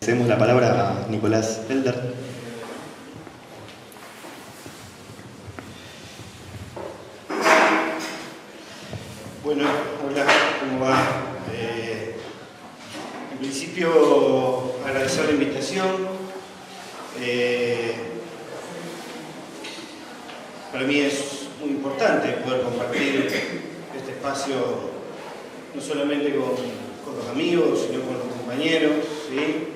Cedemos la palabra a Nicolás Felder. Bueno, hola, ¿cómo va? En principio, agradecer la invitación. Para mí es muy importante poder compartir este espacio no solamente con los amigos, sino con los compañeros, ¿sí?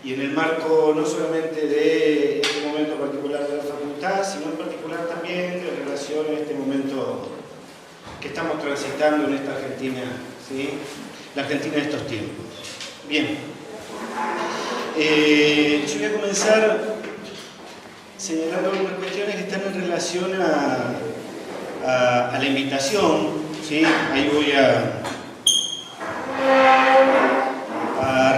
Y en el marco no solamente de este momento particular de la facultad, sino en particular también en relación a este momento que estamos transitando en esta Argentina, ¿sí? La Argentina de estos tiempos. Bien, yo voy a comenzar señalando algunas cuestiones que están en relación a la invitación, ¿sí? Ahí voy a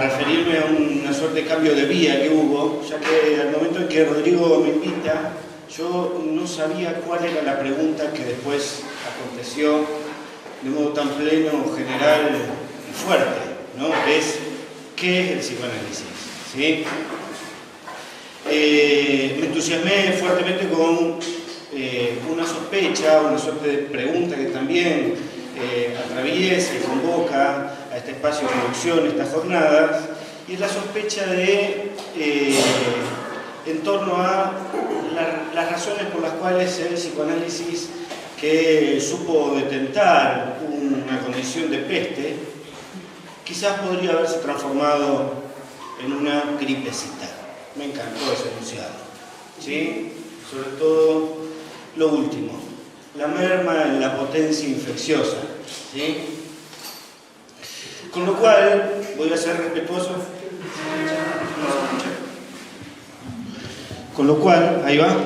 referirme a una suerte de cambio de vía que hubo, ya que al momento en que Rodrigo me invita, yo no sabía cuál era la pregunta que después aconteció de modo tan pleno, general y fuerte, ¿no? Es, ¿qué es el psicoanálisis? ¿Sí? Me entusiasmé fuertemente con una sospecha, una suerte de pregunta que también atraviesa y convoca a este espacio de conducción, estas jornadas, y es la sospecha en torno a las razones por las cuales el psicoanálisis, que supo detentar una condición de peste, quizás podría haberse transformado en una gripecita. Me encantó ese enunciado, ¿sí? Sobre todo lo último, la merma en la potencia infecciosa, ¿sí? Con lo cual, voy a ser respetuoso. Con lo cual, ahí va.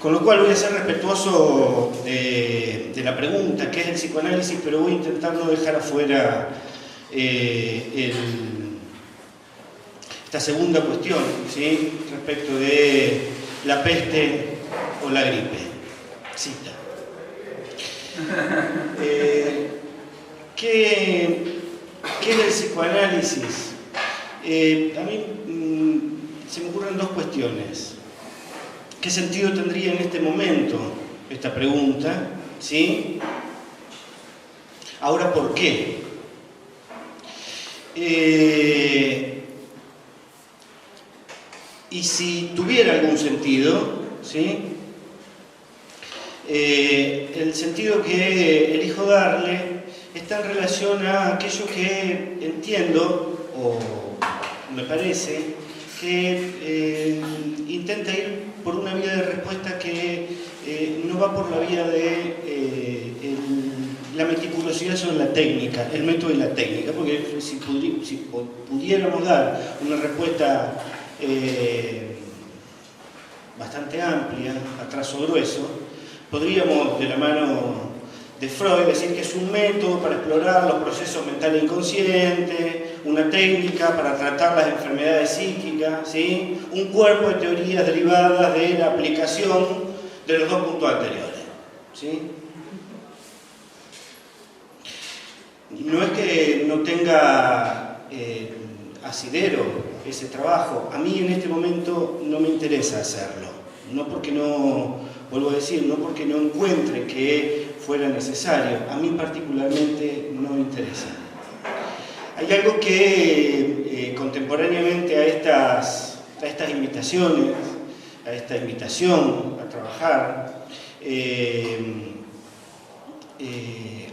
Con lo cual voy a ser respetuoso de la pregunta, ¿qué es el psicoanálisis? Pero voy a intentar no dejar afuera esta segunda cuestión, ¿sí? Respecto de la peste o la gripe. Cita. ¿Qué es el psicoanálisis? A mí se me ocurren dos cuestiones. ¿Qué sentido tendría en este momento esta pregunta? ¿Sí? Ahora, ¿por qué? Y si tuviera algún sentido, ¿sí? El sentido que elijo darle está en relación a aquello que entiendo, o me parece, que intenta ir por una vía de respuesta que no va por la vía de la meticulosidad sobre la técnica, el método y la técnica, porque si pudiéramos dar una respuesta bastante amplia, a trazo grueso, podríamos, de la mano de Freud, decir que es un método para explorar los procesos mentales inconscientes, una técnica para tratar las enfermedades psíquicas, ¿sí? Un cuerpo de teorías derivadas de la aplicación de los dos puntos anteriores, ¿sí? No es que no tenga asidero ese trabajo, a mí en este momento no me interesa hacerlo, no porque no, vuelvo a decir, no porque no encuentre que fuera necesario, a mí particularmente no me interesa. Hay algo que contemporáneamente a estas invitaciones, a esta invitación a trabajar,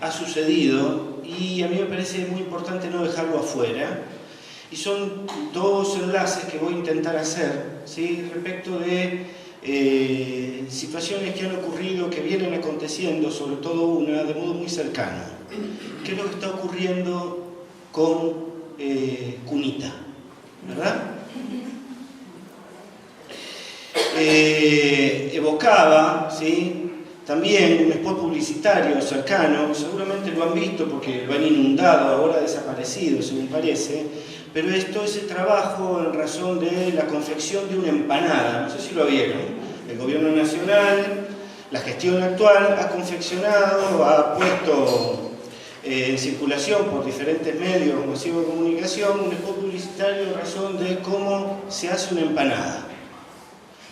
ha sucedido y a mí me parece muy importante no dejarlo afuera. Y son dos enlaces que voy a intentar hacer, ¿sí? Respecto de situaciones que han ocurrido, que vienen aconteciendo, sobre todo una de modo muy cercano. ¿Qué es lo que está ocurriendo con Cunita? ¿Verdad? Evocaba, ¿sí? También un spot publicitario cercano, seguramente lo han visto porque lo han inundado, ahora desaparecido, según parece, pero esto es el trabajo en razón de la confección de una empanada, no sé si lo vieron. El gobierno nacional, la gestión actual, ha confeccionado, ha puesto en circulación por diferentes medios masivos de comunicación un spot publicitario en razón de cómo se hace una empanada.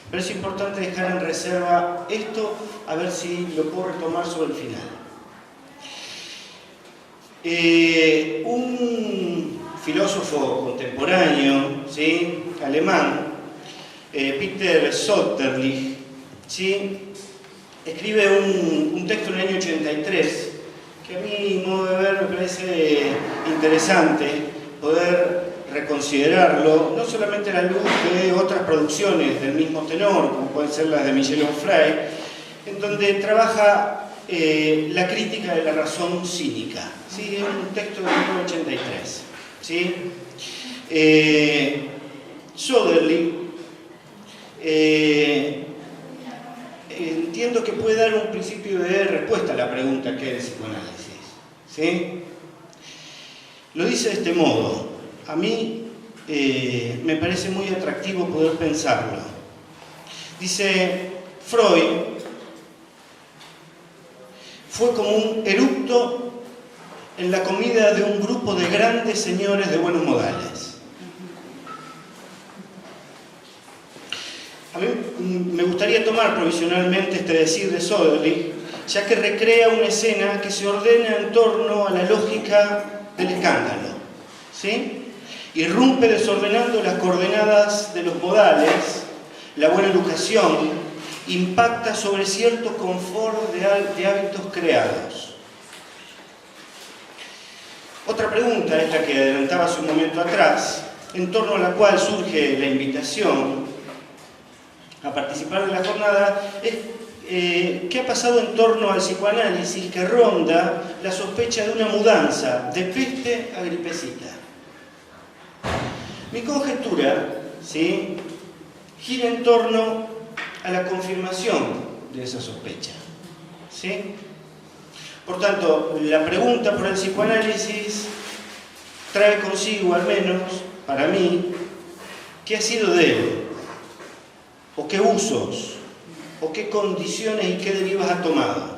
Pero es importante dejar en reserva esto, a ver si lo puedo retomar sobre el final. Un filósofo contemporáneo, ¿sí?, alemán, Peter Sloterdijk, ¿sí?, escribe un texto en el año 83 que a mi modo de ver me parece interesante poder reconsiderarlo, no solamente a la luz de otras producciones del mismo tenor, como pueden ser las de Michel Onfray, en donde trabaja la crítica de la razón cínica. ¿Sí? Es un texto de 1983. ¿Sí? Sloterdijk entiendo que puede dar un principio de respuesta a la pregunta ¿qué es el psicoanálisis? ¿Sí? Lo dice de este modo. A mí me parece muy atractivo poder pensarlo. Dice, Freud fue como un eructo en la comida de un grupo de grandes señores de buenos modales. A mí me gustaría tomar provisionalmente este decir de Sloterdijk, ya que recrea una escena que se ordena en torno a la lógica del escándalo. ¿Sí? Irrumpe desordenando las coordenadas de los modales, la buena educación, impacta sobre cierto confort de hábitos creados. Otra pregunta, esta que adelantaba hace un momento atrás, en torno a la cual surge la invitación a participar de la jornada, es qué ha pasado en torno al psicoanálisis que ronda la sospecha de una mudanza de peste a gripecita. Mi conjetura, ¿sí?, gira en torno a la confirmación de esa sospecha. ¿Sí? Por tanto, la pregunta por el psicoanálisis trae consigo, al menos para mí, ¿qué ha sido de él? ¿O qué usos? ¿O qué condiciones y qué derivas ha tomado?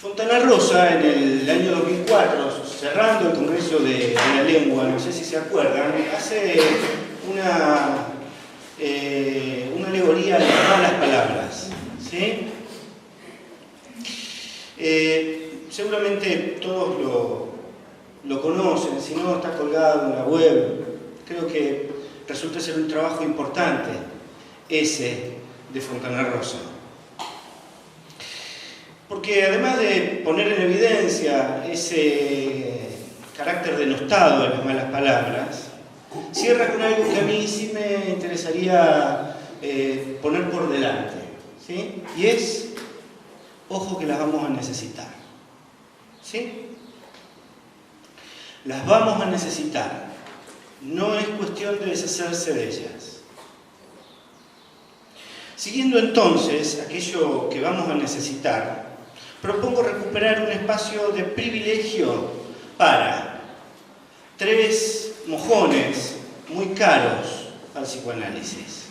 Fontana Rosa, en el año 2004, cerrando el Congreso de la Lengua, no sé si se acuerdan, hace una alegoría a las malas palabras. ¿Sí? Seguramente todos lo conocen, si no está colgado en la web. Creo que resulta ser un trabajo importante ese de Fontana Rosa. Porque además de poner en evidencia ese carácter denostado de las malas palabras, cierra con algo que a mí sí me interesaría poner por delante, ¿sí? Y es, ojo que las vamos a necesitar, ¿sí? Las vamos a necesitar, no es cuestión de deshacerse de ellas. Siguiendo entonces aquello que vamos a necesitar, propongo recuperar un espacio de privilegio para tres mojones muy caros al psicoanálisis: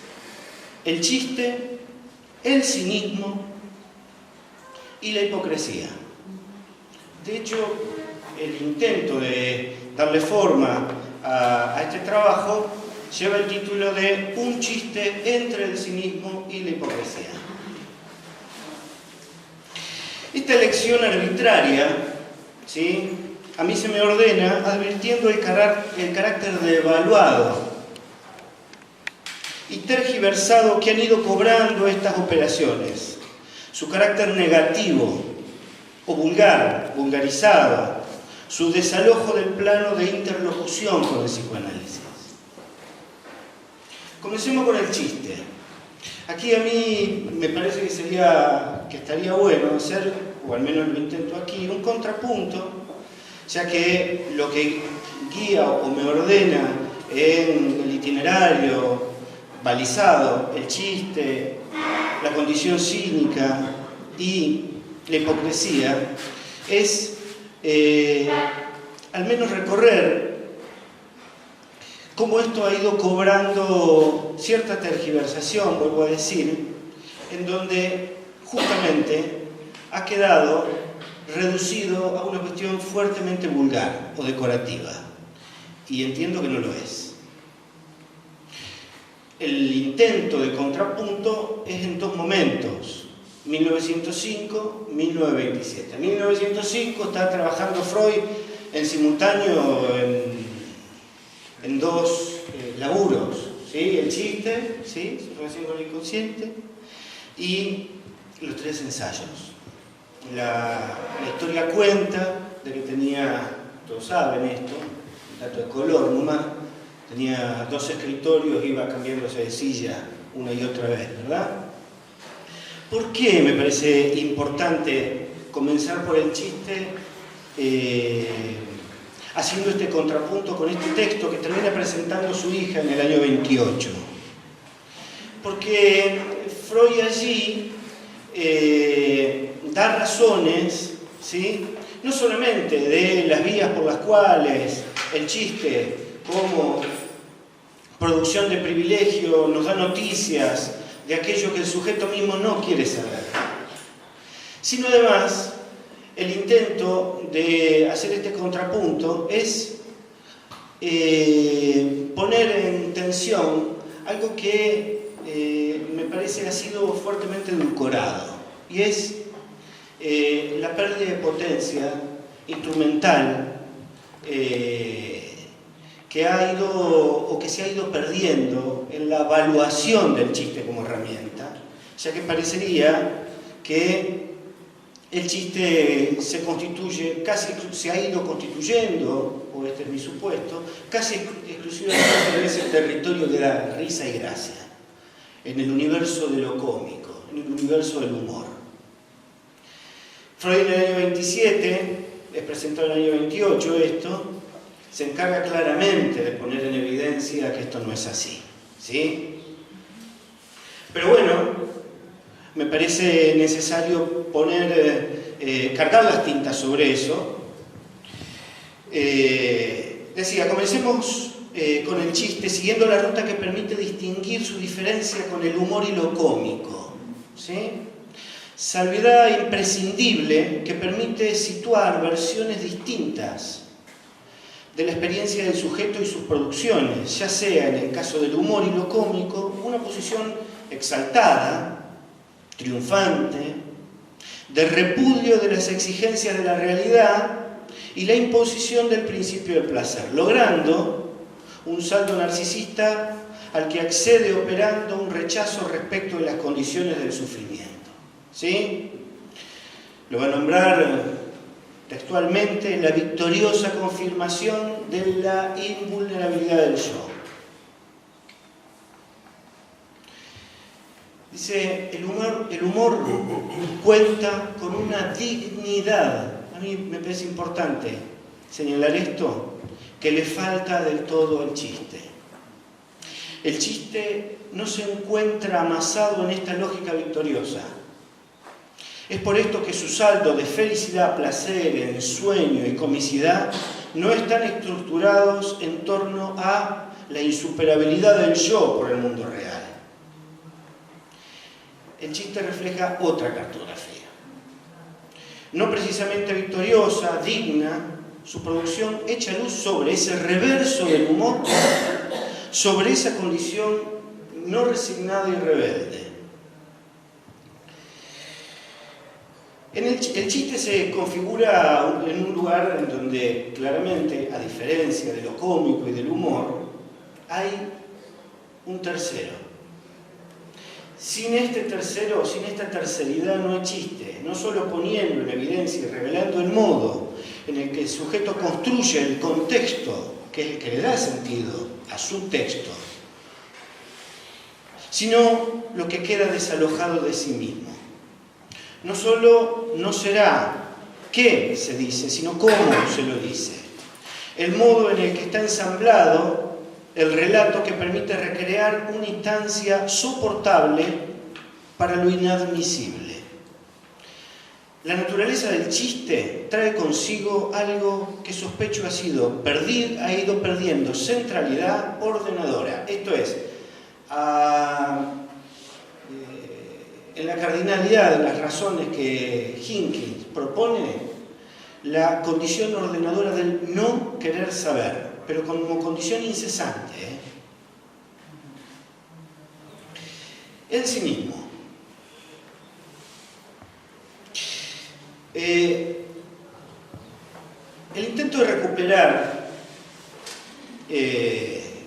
el chiste, el cinismo y la hipocresía. De hecho, el intento de darle forma a este trabajo lleva el título de Un chiste entre el cinismo y la hipocresía. Esta elección arbitraria, ¿sí?, a mí se me ordena advirtiendo el carácter devaluado y tergiversado que han ido cobrando estas operaciones, su carácter negativo o vulgar, vulgarizado, su desalojo del plano de interlocución con el psicoanálisis. Comencemos con el chiste. Aquí a mí me parece que estaría bueno hacer, o al menos lo intento aquí, un contrapunto, ya que lo que guía o me ordena en el itinerario balizado, el chiste, la condición cínica y la hipocresía, es al menos recorrer cómo esto ha ido cobrando cierta tergiversación, vuelvo a decir, en donde justamente ha quedado reducido a una cuestión fuertemente vulgar o decorativa. Y entiendo que no lo es. El intento de contrapunto es en dos momentos, 1905, 1927. En 1905 está trabajando Freud en simultáneo en dos laburos, ¿sí? El chiste, ¿sí? Su relación con el inconsciente, y los tres ensayos. La historia cuenta de que tenía, todos saben esto, un dato de color nomás, tenía 2 escritorios, iba cambiándose de silla una y otra vez, ¿verdad? ¿Por qué me parece importante comenzar por el chiste haciendo este contrapunto con este texto que termina presentando su hija en el año 28? Porque Freud allí da razones, ¿sí? No solamente de las vías por las cuales el chiste como producción de privilegio nos da noticias de aquello que el sujeto mismo no quiere saber, sino además el intento de hacer este contrapunto es poner en tensión algo que me parece ha sido fuertemente edulcorado, y es la pérdida de potencia instrumental que ha ido o que se ha ido perdiendo en la evaluación del chiste como herramienta, ya que parecería que el chiste se constituye, casi se ha ido constituyendo, o este es mi supuesto, casi exclusivamente en ese territorio de la risa y gracia, en el universo de lo cómico, en el universo del humor. Freud en el año 27, es presentado en el año 28 esto, se encarga claramente de poner en evidencia que esto no es así, ¿sí? Pero bueno, me parece necesario cargar las tintas sobre eso. Decía, comencemos con el chiste, siguiendo la ruta que permite distinguir su diferencia con el humor y lo cómico, ¿sí? Salvedad imprescindible que permite situar versiones distintas de la experiencia del sujeto y sus producciones, ya sea en el caso del humor y lo cómico, una posición exaltada, triunfante, de repudio de las exigencias de la realidad y la imposición del principio del placer, logrando un salto narcisista al que accede operando un rechazo respecto de las condiciones del sufrimiento. ¿Sí? Lo va a nombrar textualmente la victoriosa confirmación de la invulnerabilidad del yo. Dice, el humor cuenta con una dignidad. A mí me parece importante señalar esto, que le falta del todo al chiste. El chiste no se encuentra amasado en esta lógica victoriosa. Es por esto que su saldo de felicidad, placer, ensueño y comicidad no están estructurados en torno a la insuperabilidad del yo por el mundo real. El chiste refleja otra cartografía. No precisamente victoriosa, digna, su producción echa luz sobre ese reverso del humor, sobre esa condición no resignada y rebelde. El chiste se configura en un lugar en donde claramente, a diferencia de lo cómico y del humor, hay un tercero. Sin este tercero, sin esta terceridad no hay chiste, no solo poniendo en evidencia y revelando el modo en el que el sujeto construye el contexto que le da sentido a su texto, sino lo que queda desalojado de sí mismo. No solo no será qué se dice, sino cómo se lo dice. El modo en el que está ensamblado el relato que permite recrear una instancia soportable para lo inadmisible. La naturaleza del chiste trae consigo algo que sospecho ha ido perdiendo centralidad ordenadora. Esto es, en la cardinalidad de las razones que Hinckley propone, la condición ordenadora del no querer saber, pero como condición incesante. El cinismo. El intento de recuperar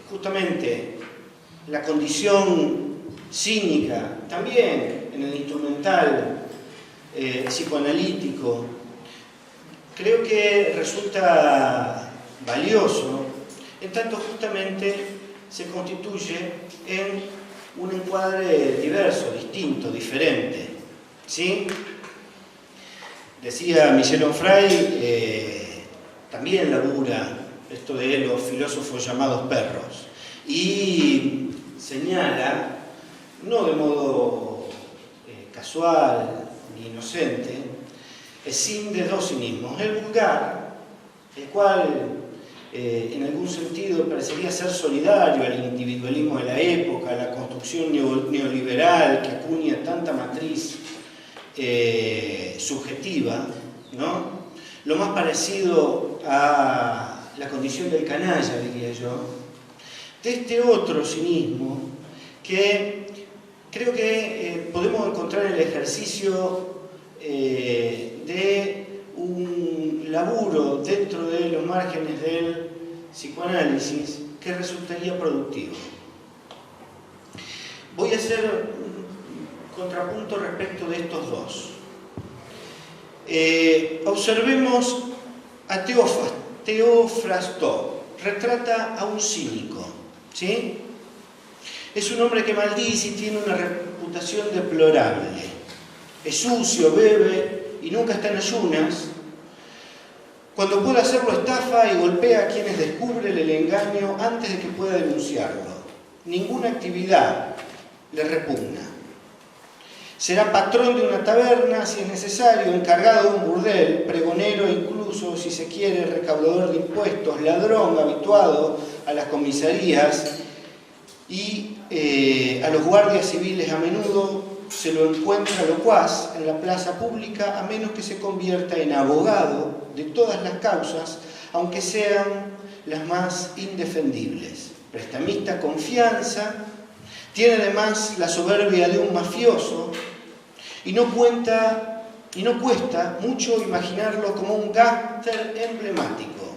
justamente la condición cínica, también en el instrumental psicoanalítico, creo que resulta valioso, en tanto justamente se constituye en un encuadre diverso, distinto, diferente. ¿Sí? Decía Michel Onfray, también labura esto de los filósofos llamados perros, y señala, no de modo casual ni inocente, sin de dos cinismos: el vulgar, el cual en algún sentido parecería ser solidario al individualismo de la época, a la construcción neoliberal que acuña tanta matriz subjetiva, ¿no? Lo más parecido a la condición del canalla, diría yo, de este otro cinismo que creo que podemos encontrar en el ejercicio de un laburo dentro de los márgenes del psicoanálisis que resultaría productivo. Voy a hacer un contrapunto respecto de estos dos. Observemos a Teofrastó. Retrata a un cínico, ¿sí? Es un hombre que maldice y tiene una reputación deplorable. Es sucio, bebe y nunca está en ayunas. Cuando puede hacerlo, estafa y golpea a quienes descubren el engaño antes de que pueda denunciarlo. Ninguna actividad le repugna. Será patrón de una taberna si es necesario, encargado de un burdel, pregonero e incluso, si se quiere, recaudador de impuestos, ladrón habituado a las comisarías y a los guardias civiles. A menudo se lo encuentra locuaz en la plaza pública, a menos que se convierta en abogado de todas las causas, aunque sean las más indefendibles. Prestamista confianza, tiene además la soberbia de un mafioso y no cuesta mucho imaginarlo como un gángster emblemático.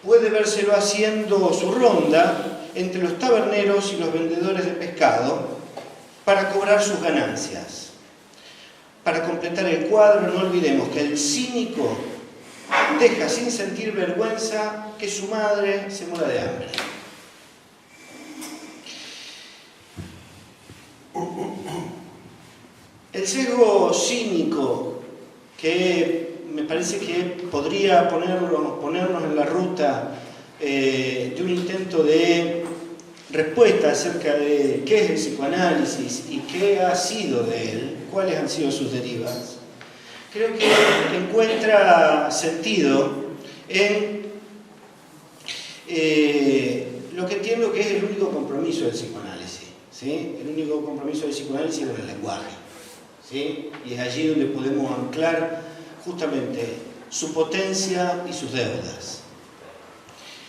Puede vérselo haciendo su ronda entre los taberneros y los vendedores de pescado para cobrar sus ganancias. Para completar el cuadro, no olvidemos que el cínico deja sin sentir vergüenza que su madre se muera de hambre. El sesgo cínico, que me parece que podría ponernos en la ruta de un intento de respuesta acerca de qué es el psicoanálisis y qué ha sido de él, cuáles han sido sus derivas, creo que encuentra sentido en lo que entiendo que es el único compromiso del psicoanálisis, ¿sí? El único compromiso del psicoanálisis es con el lenguaje, ¿sí? Y es allí donde podemos anclar justamente su potencia y sus deudas.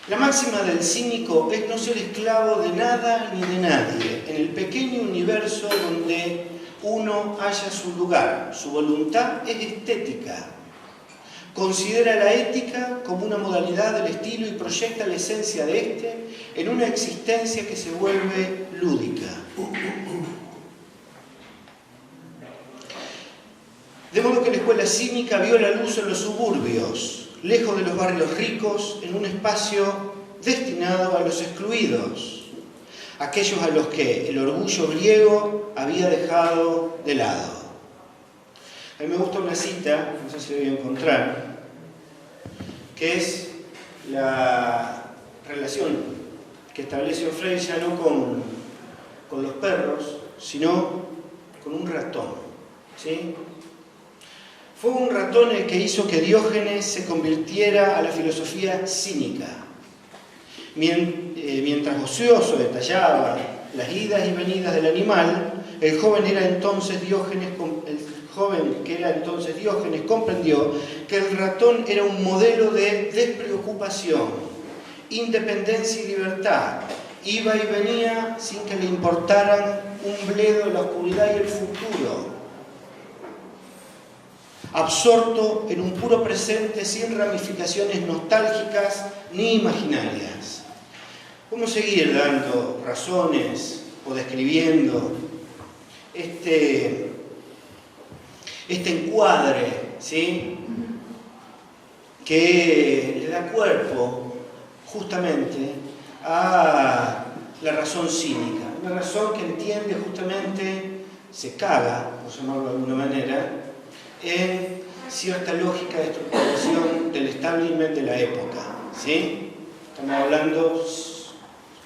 La máxima del cínico es no ser esclavo de nada ni de nadie, en el pequeño universo donde uno halla su lugar. Su voluntad es estética. Considera la ética como una modalidad del estilo y proyecta la esencia de éste en una existencia que se vuelve lúdica. De modo que la escuela cínica vio la luz en los suburbios, lejos de los barrios ricos, en un espacio destinado a los excluidos, aquellos a los que el orgullo griego había dejado de lado. A mí me gusta una cita, no sé si la voy a encontrar, que es la relación que establece Onfray ya no con los perros, sino con un ratón, ¿sí? Fue un ratón el que hizo que Diógenes se convirtiera a la filosofía cínica. Mientras ocioso detallaba las idas y venidas del animal, el joven era entonces Diógenes joven que era entonces Diógenes, comprendió que el ratón era un modelo de despreocupación, independencia y libertad. Iba y venía sin que le importaran un bledo la oscuridad y el futuro. Absorto en un puro presente sin ramificaciones nostálgicas ni imaginarias. ¿Cómo seguir dando razones o describiendo este encuadre, ¿sí?, que le da cuerpo justamente a la razón cínica? Una razón que entiende justamente, se caga, por llamarlo de alguna manera, en cierta lógica de estructuración del establishment de la época, ¿sí? Estamos hablando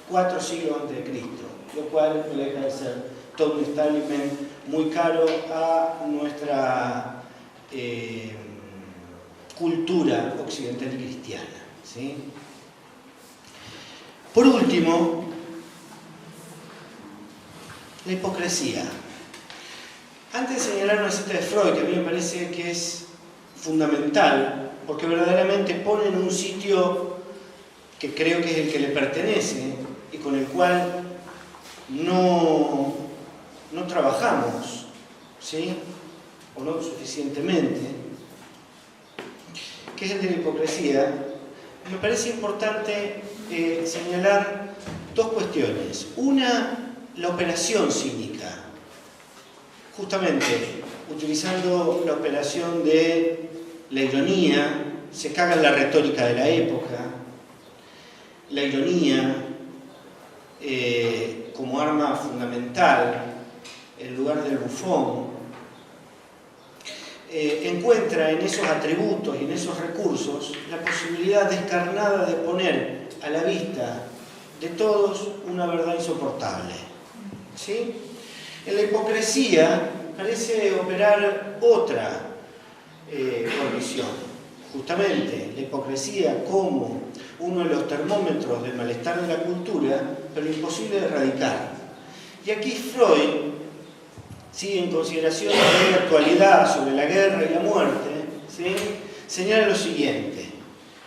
4 siglos antes de Cristo, lo cual no deja de ser todo un establishment muy caro a nuestra cultura occidental y cristiana, ¿sí? Por último, la hipocresía. Antes de señalar una cita de Freud, que a mí me parece que es fundamental, porque verdaderamente pone en un sitio que creo que es el que le pertenece y con el cual no trabajamos, ¿sí?, o no suficientemente, que es el de la hipocresía, me parece importante señalar 2 cuestiones. Una, la operación cínica. Justamente, utilizando la operación de la ironía, se caga en la retórica de la época, la ironía como arma fundamental, en lugar del bufón, encuentra en esos atributos y en esos recursos la posibilidad descarnada de poner a la vista de todos una verdad insoportable, ¿sí? En la hipocresía parece operar otra condición. Justamente, la hipocresía como uno de los termómetros del malestar de la cultura, pero imposible de erradicar. Y aquí Freud, ¿sí?, en consideración de la actualidad sobre la guerra y la muerte, ¿sí?, señala lo siguiente.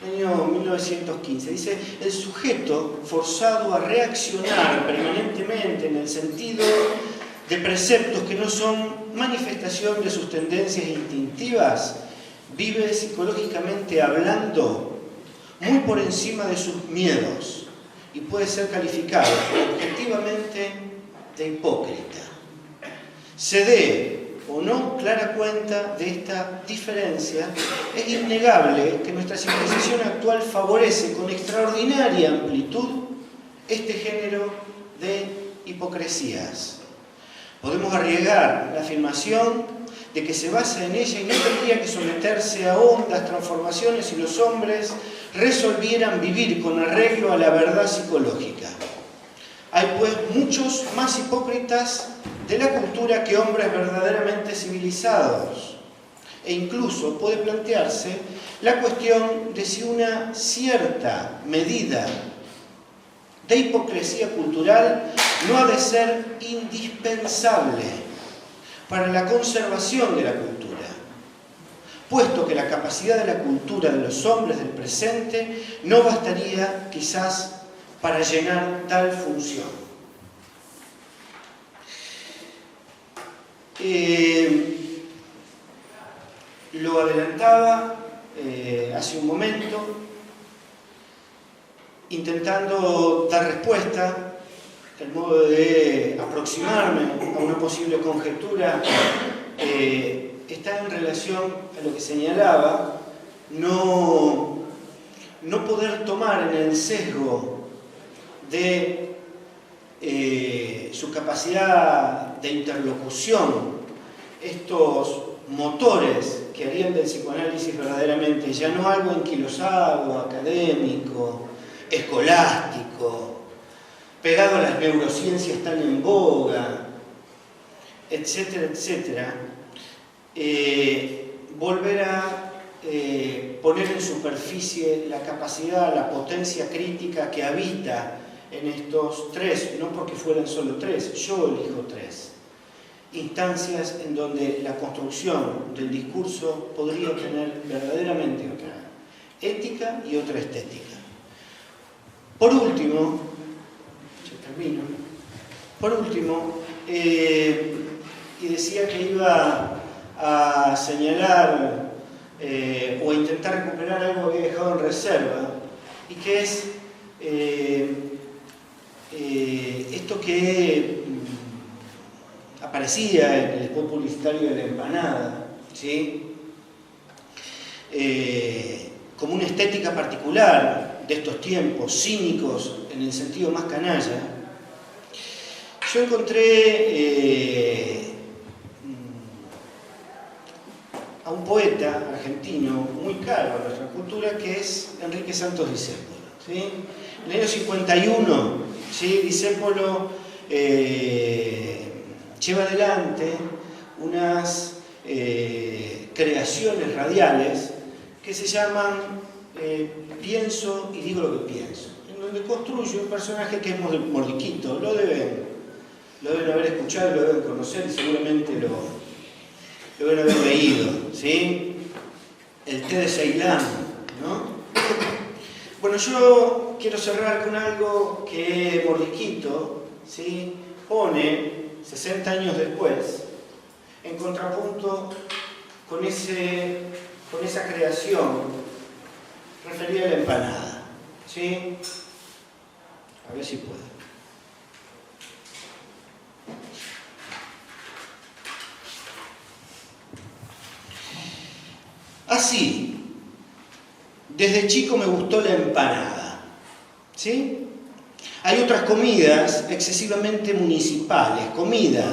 Año 1915, dice: el sujeto forzado a reaccionar permanentemente en el sentido de preceptos que no son manifestación de sus tendencias instintivas, vive psicológicamente hablando muy por encima de sus miedos y puede ser calificado objetivamente de hipócrita. Se dé o no clara cuenta de esta diferencia, es innegable que nuestra civilización actual favorece con extraordinaria amplitud este género de hipocresías. Podemos arriesgar la afirmación de que se basa en ella y no tendría que someterse a hondas transformaciones si los hombres resolvieran vivir con arreglo a la verdad psicológica. Hay pues muchos más hipócritas de la cultura que hombres verdaderamente civilizados. E incluso puede plantearse la cuestión de si una cierta medida de hipocresía cultural no ha de ser indispensable para la conservación de la cultura, puesto que la capacidad de la cultura de los hombres del presente no bastaría quizás para llenar tal función. Lo adelantaba hace un momento, intentando dar respuesta, el modo de aproximarme a una posible conjetura está en relación a lo que señalaba, no poder tomar en el sesgo de su capacidad de interlocución estos motores que harían del psicoanálisis verdaderamente ya no algo enquilosado, académico, escolástico, pegado a las neurociencias tan en boga, etcétera, etcétera, volver a poner en superficie la capacidad, la potencia crítica que habita en estos 3, no porque fueran solo 3, yo elijo 3. instancias en donde la construcción del discurso podría tener verdaderamente otra ética y otra estética. Por último, ya termino, y decía que iba a señalar o a intentar recuperar algo que había dejado en reserva, y que es esto que aparecía en el spot publicitario de la empanada, ¿sí? Como una estética particular de estos tiempos, cínicos en el sentido más canalla. Yo encontré a un poeta argentino muy caro a nuestra cultura, que es Enrique Santos Discépolo, ¿sí? En el año 51, ¿sí? Discépolo lleva adelante unas creaciones radiales que se llaman Pienso y digo lo que pienso, en donde construye un personaje que es Mordiquito. Lo deben haber escuchado, lo deben conocer y seguramente lo deben haber leído, ¿sí? El té de Ceilán, ¿no? Bueno, yo quiero cerrar con algo que Mordiquito, ¿sí?, pone 60 años después, en contrapunto con esa creación referida a la empanada, ¿sí? A ver si puedo. Así, desde chico me gustó la empanada, ¿sí? Hay otras comidas excesivamente municipales, comida,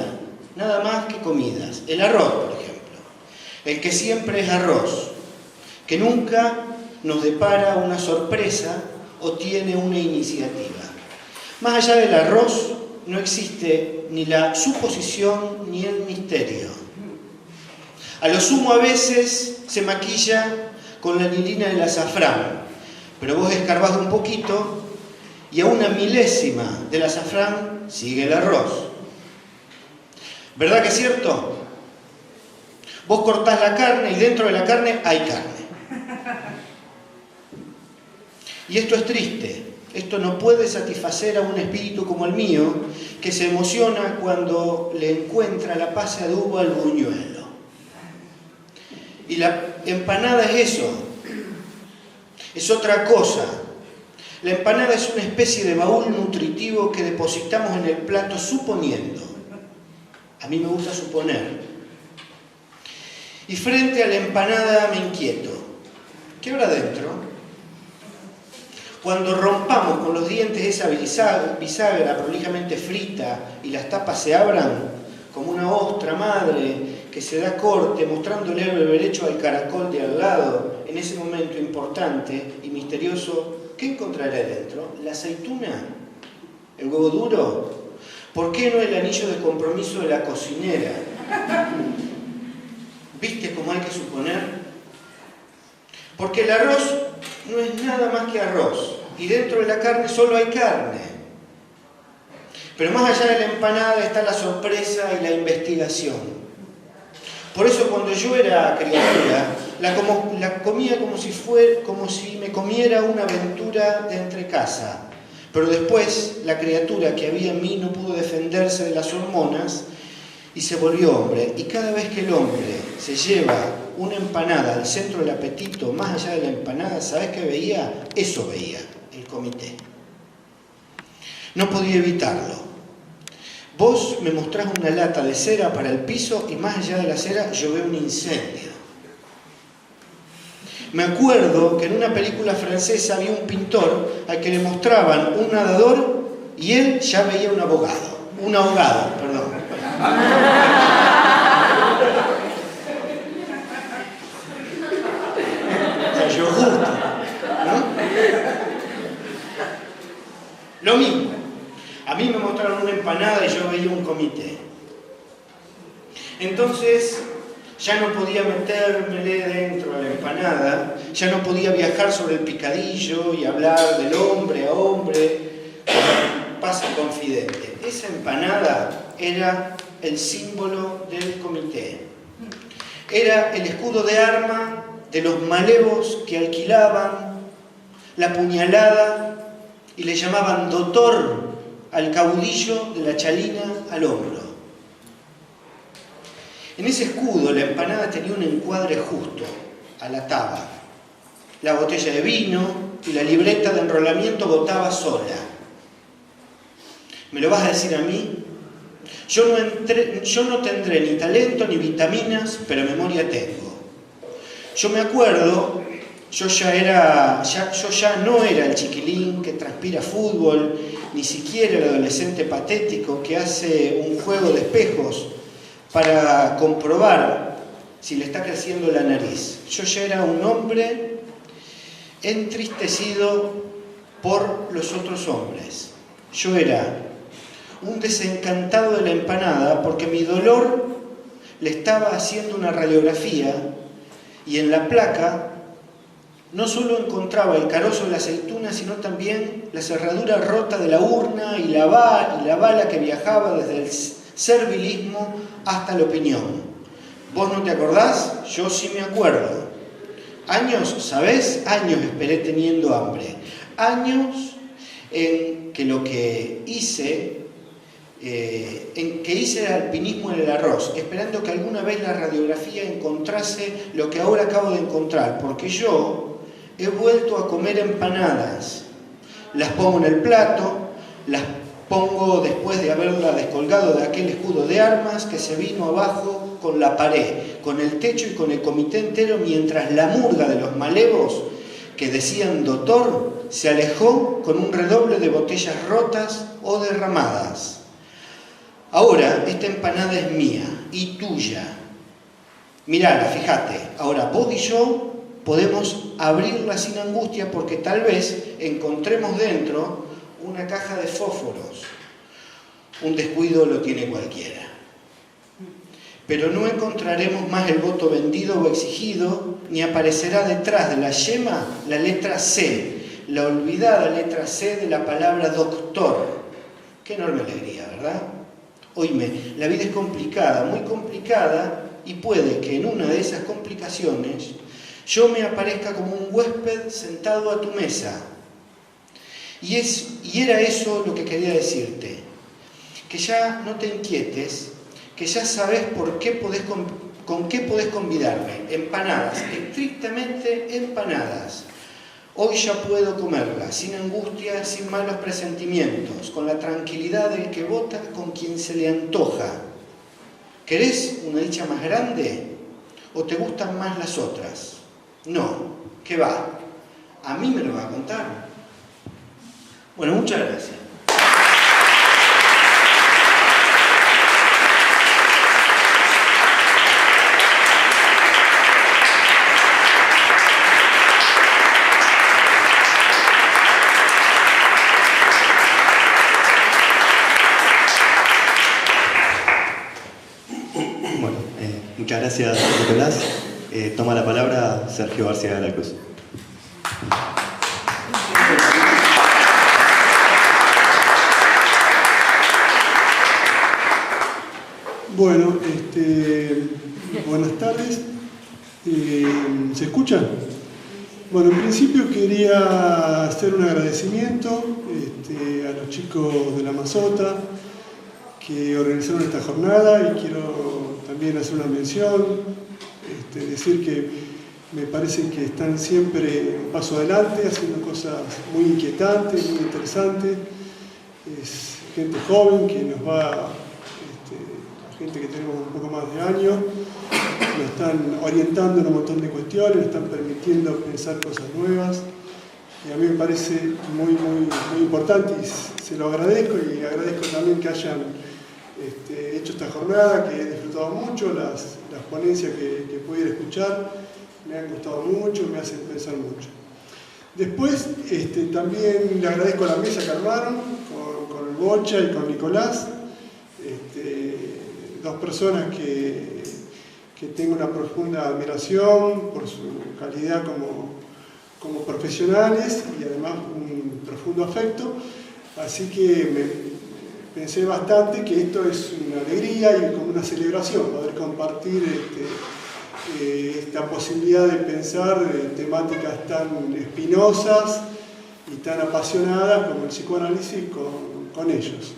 nada más que comidas. El arroz, por ejemplo, el que siempre es arroz, que nunca nos depara una sorpresa o tiene una iniciativa. Más allá del arroz no existe ni la suposición ni el misterio. A lo sumo a veces se maquilla con la anilina del azafrán, pero vos escarbás un poquito y a una milésima del azafrán sigue el arroz. ¿Verdad que es cierto? Vos cortás la carne y dentro de la carne hay carne. Y esto es triste. Esto no puede satisfacer a un espíritu como el mío, que se emociona cuando le encuentra la pasa de uva al buñuelo. Y la empanada es eso. Es otra cosa. La empanada es una especie de baúl nutritivo que depositamos en el plato suponiendo. A mí me gusta suponer. Y frente a la empanada me inquieto. ¿Qué habrá dentro? Cuando rompamos con los dientes esa bisagra prolijamente frita y las tapas se abran como una ostra madre que se da corte mostrándole el berberecho al caracol de al lado, en ese momento importante y misterioso, ¿qué encontraré dentro? ¿La aceituna? ¿El huevo duro? ¿Por qué no el anillo de compromiso de la cocinera? ¿Viste cómo hay que suponer? Porque el arroz no es nada más que arroz, y dentro de la carne solo hay carne. Pero más allá de la empanada está la sorpresa y la investigación. Por eso cuando yo era criatura, la comía como si me comiera una aventura de entrecasa. Pero después la criatura que había en mí no pudo defenderse de las hormonas y se volvió hombre. Y cada vez que el hombre se lleva una empanada al centro del apetito, más allá de la empanada, ¿sabes qué veía? Eso veía, el comité. No podía evitarlo. Vos me mostrás una lata de cera para el piso y más allá de la cera yo veo un incendio. Me acuerdo que en una película francesa había un pintor al que le mostraban un nadador y él ya veía un ahogado, perdón. O sea, yo justo, ¿no? Lo mismo. A mí me mostraron una empanada y yo veía un comité. Entonces, ya no podía metérmele dentro de la empanada, ya no podía viajar sobre el picadillo y hablar del hombre a hombre, pasa confidente. Esa empanada era el símbolo del comité. Era el escudo de arma de los malevos que alquilaban la puñalada y le llamaban doctor al caudillo de la chalina al hombro. En ese escudo la empanada tenía un encuadre justo, a la taba. La botella de vino y la libreta de enrolamiento botaba sola. ¿Me lo vas a decir a mí? Yo no tendré ni talento ni vitaminas, pero memoria tengo. Yo me acuerdo, yo ya no era el chiquilín que transpira fútbol, ni siquiera el adolescente patético que hace un juego de espejos para comprobar si le está creciendo la nariz. Yo ya era un hombre entristecido por los otros hombres. Yo era un desencantado de la empanada porque mi dolor le estaba haciendo una radiografía y en la placa no solo encontraba el carozo de la aceituna, sino también la cerradura rota de la urna y la bala que viajaba desde el servilismo hasta la opinión. ¿Vos no te acordás? Yo sí me acuerdo. Años, ¿sabés? Años esperé teniendo hambre. Años en que lo que hice el alpinismo en el arroz, esperando que alguna vez la radiografía encontrase lo que ahora acabo de encontrar, porque yo he vuelto a comer empanadas. Las pongo en el plato, las pongo después de haberla descolgado de aquel escudo de armas que se vino abajo con la pared, con el techo y con el comité entero, mientras la murga de los malevos que decían doctor se alejó con un redoble de botellas rotas o derramadas. Ahora esta empanada es mía y tuya. Mirala, fíjate, ahora vos y yo podemos abrirla sin angustia porque tal vez encontremos dentro una caja de fósforos. Un descuido lo tiene cualquiera. Pero no encontraremos más el voto vendido o exigido, ni aparecerá detrás de la yema la letra C, la olvidada letra C de la palabra doctor. Qué enorme alegría, ¿verdad? Oíme, la vida es complicada, muy complicada, y puede que en una de esas complicaciones yo me aparezca como un huésped sentado a tu mesa. Y era eso lo que quería decirte, que ya no te inquietes, que ya sabes con qué podés convidarme. Empanadas, estrictamente empanadas. Hoy ya puedo comerlas, sin angustia, sin malos presentimientos, con la tranquilidad del que vota con quien se le antoja. ¿Querés una dicha más grande o te gustan más las otras? No, ¿qué va? ¿A mí me lo va a contar? Bueno, muchas gracias. Muchas gracias, Nicolás. Toma la palabra Sergio García de la Cruz. Bueno, buenas tardes. ¿Se escucha? Bueno, en principio quería hacer un agradecimiento a los chicos de la Mazota que organizaron esta jornada, y quiero también hacer una mención, decir que me parece que están siempre un paso adelante, haciendo cosas muy inquietantes, muy interesantes. Es gente joven que nos va, gente que tenemos un poco más de años, nos están orientando en un montón de cuestiones, nos están permitiendo pensar cosas nuevas, y a mí me parece muy importante, y se lo agradezco, y agradezco también que hayan hecho esta jornada, que he disfrutado mucho, las ponencias que pude escuchar me han gustado mucho, me hacen pensar mucho. Después también le agradezco a la mesa que armaron, con el Bocha y con Nicolás, dos personas que tengo una profunda admiración por su calidad como profesionales, y además un profundo afecto, así que pensé bastante que esto es una alegría y como una celebración, poder compartir esta posibilidad de pensar temáticas tan espinosas y tan apasionadas como el psicoanálisis con ellos.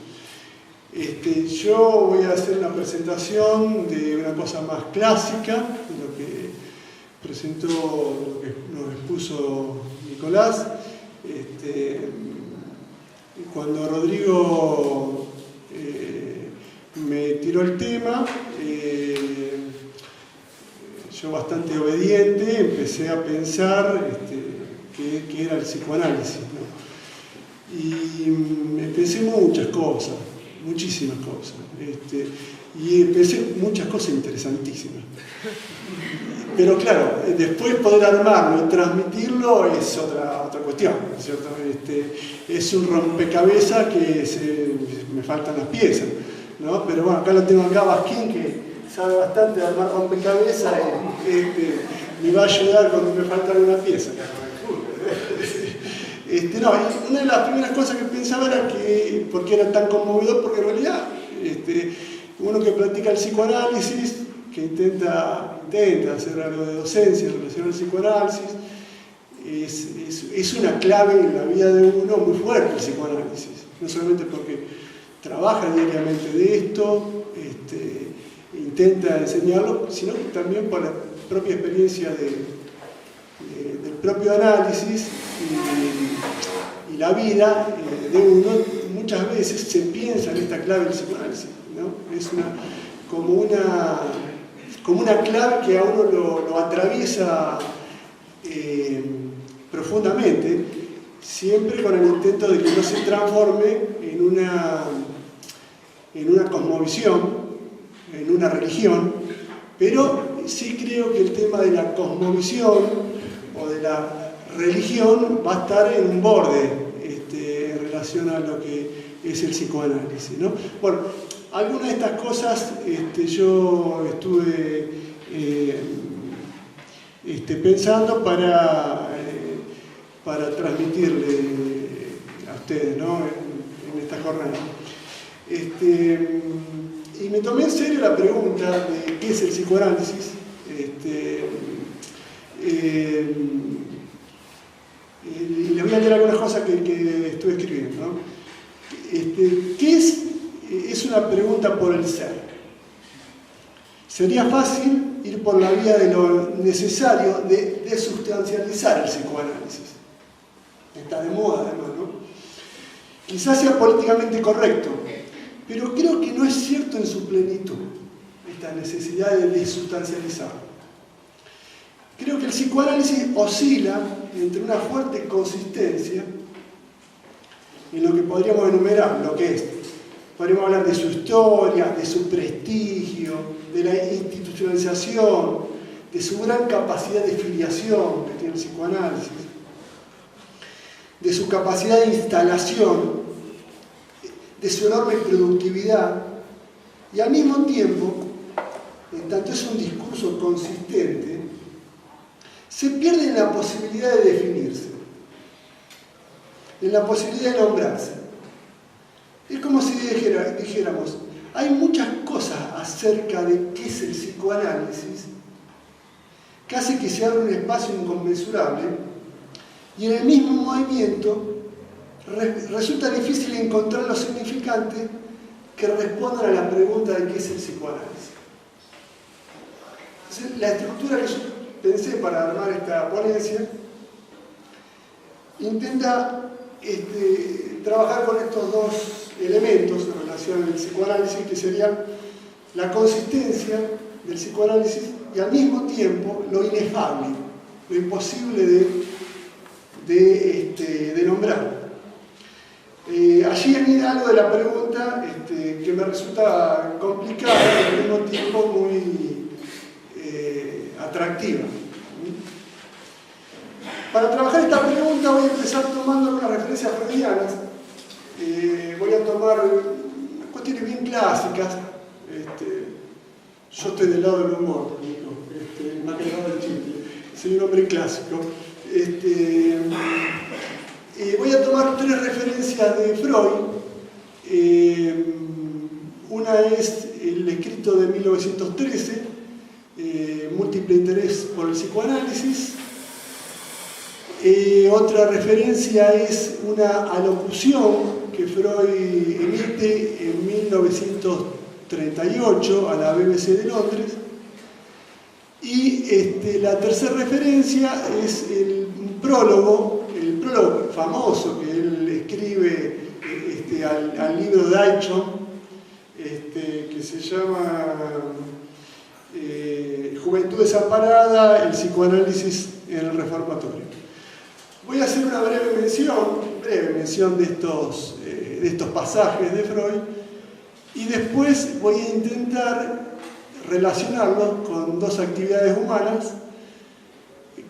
Yo voy a hacer una presentación de una cosa más clásica, de lo que presentó, lo que nos expuso Nicolás. Cuando Rodrigo me tiró el tema, yo bastante obediente empecé a pensar qué era el psicoanálisis, ¿no? Y pensé muchas cosas, muchísimas cosas, y pensé muchas cosas interesantísimas. Pero claro, después poder armarlo y transmitirlo es otra cuestión, ¿cierto? Es un rompecabezas que me faltan las piezas, ¿no? Pero bueno, acá lo tengo acá, Basquín, que sabe bastante de armar rompecabezas y me va a ayudar cuando me falta alguna pieza. No, una de las primeras cosas que pensaba era que, ¿por qué era tan conmovedor? Porque en realidad uno que practica el psicoanálisis, que intenta hacer algo de docencia en relación al psicoanálisis, es una clave en la vida de uno muy fuerte el psicoanálisis. No solamente porque trabaja diariamente de esto, intenta enseñarlo, sino que también por la propia experiencia del propio análisis y la vida de uno. Muchas veces se piensa en esta clave del psicoanálisis, ¿no? Es como una clave que a uno lo atraviesa profundamente, siempre con el intento de que no se transforme en una cosmovisión, en una religión, pero sí creo que el tema de la cosmovisión o de la religión va a estar en un borde en relación a lo que es el psicoanálisis, ¿no? Bueno, algunas de estas cosas yo estuve pensando para transmitirle a ustedes, ¿no? en esta jornada. Y me tomé en serio la pregunta de qué es el psicoanálisis. Y les voy a leer algunas cosas que estuve escribiendo, ¿no? ¿Qué es? Es una pregunta por el ser. Sería fácil ir por la vía de lo necesario de desustancializar el psicoanálisis. Está de moda además, ¿no? Quizás sea políticamente correcto, pero creo que no es cierto en su plenitud esta necesidad de desustancializarlo. Creo que el psicoanálisis oscila entre una fuerte consistencia en lo que podríamos enumerar, lo que es. Podríamos hablar de su historia, de su prestigio, de la institucionalización, de su gran capacidad de filiación que tiene el psicoanálisis, de su capacidad de instalación, de su enorme productividad, y al mismo tiempo, en tanto es un discurso consistente, se pierde en la posibilidad de definirse, en la posibilidad de nombrarse. Es como si dijéramos, hay muchas cosas acerca de qué es el psicoanálisis, que hace que se abra un espacio inconmensurable, y en el mismo movimiento resulta difícil encontrar los significantes que respondan a la pregunta de qué es el psicoanálisis. Entonces, la estructura que yo pensé para armar esta ponencia intenta trabajar con estos dos elementos en relación al psicoanálisis, que serían la consistencia del psicoanálisis y al mismo tiempo lo inefable, lo imposible de nombrar. Allí anida algo de la pregunta que me resulta complicada y al mismo tiempo muy atractiva. Para trabajar esta pregunta voy a empezar tomando algunas referencias freudianas. Voy a tomar cuestiones bien clásicas. Yo estoy del lado del humor, más que del lado del chiste. Soy un hombre clásico. Voy a tomar tres referencias de Freud Una es el escrito de 1913, Múltiple interés por el psicoanálisis. Otra referencia es una alocución que Freud emite en 1938 a la BBC de Londres. Y la tercera referencia es el prólogo famoso que él escribe al libro de Eichhorn, que se llama Juventud desamparada, el psicoanálisis en el reformatorio. Voy a hacer una breve mención de estos pasajes de Freud, y después voy a intentar relacionarlos con dos actividades humanas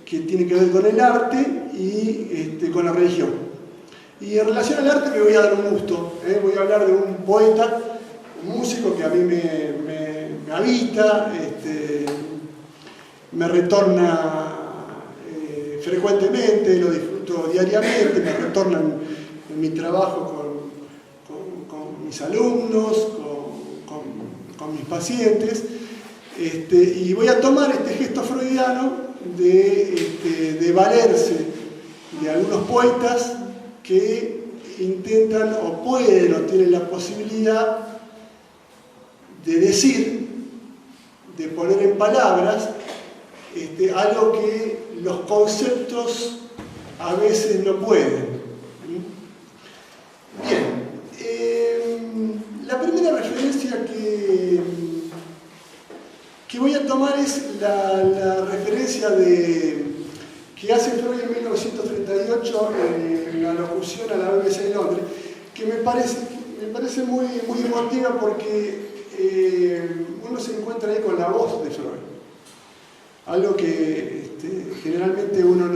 que tienen que ver con el arte y con la religión. Y en relación al arte me voy a dar un gusto, voy a hablar de un poeta, un músico que a mí me habita, me retorna frecuentemente, lo disfruto diariamente, me retorna en mi trabajo con mis alumnos, con mis pacientes, y voy a tomar este gesto freudiano de valerse de algunos poetas que intentan o pueden o tienen la posibilidad de decir, de poner en palabras algo que los conceptos a veces no pueden. Bien, la primera referencia que voy a tomar es la referencia que hace Freud en 1938 en la locución a la BBC de Londres, que me parece muy emotiva porque uno se encuentra ahí con la voz de Freud. Algo que generalmente uno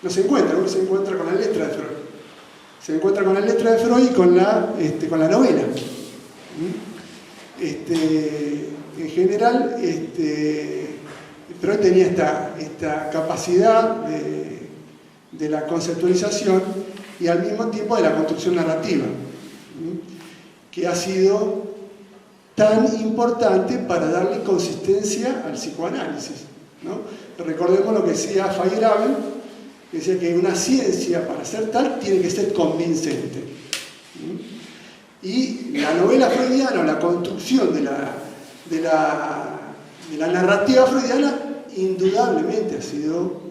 no se encuentra, uno se encuentra con la letra de Freud. Se encuentra con la letra de Freud y con la novela. En general, Freud tenía esta capacidad de la conceptualización y al mismo tiempo de la construcción narrativa, que ha sido tan importante para darle consistencia al psicoanálisis, ¿no? Recordemos lo que decía Feyerabend, que decía que una ciencia, para ser tal, tiene que ser convincente. Y la novela freudiana, la construcción de la narrativa freudiana, indudablemente ha sido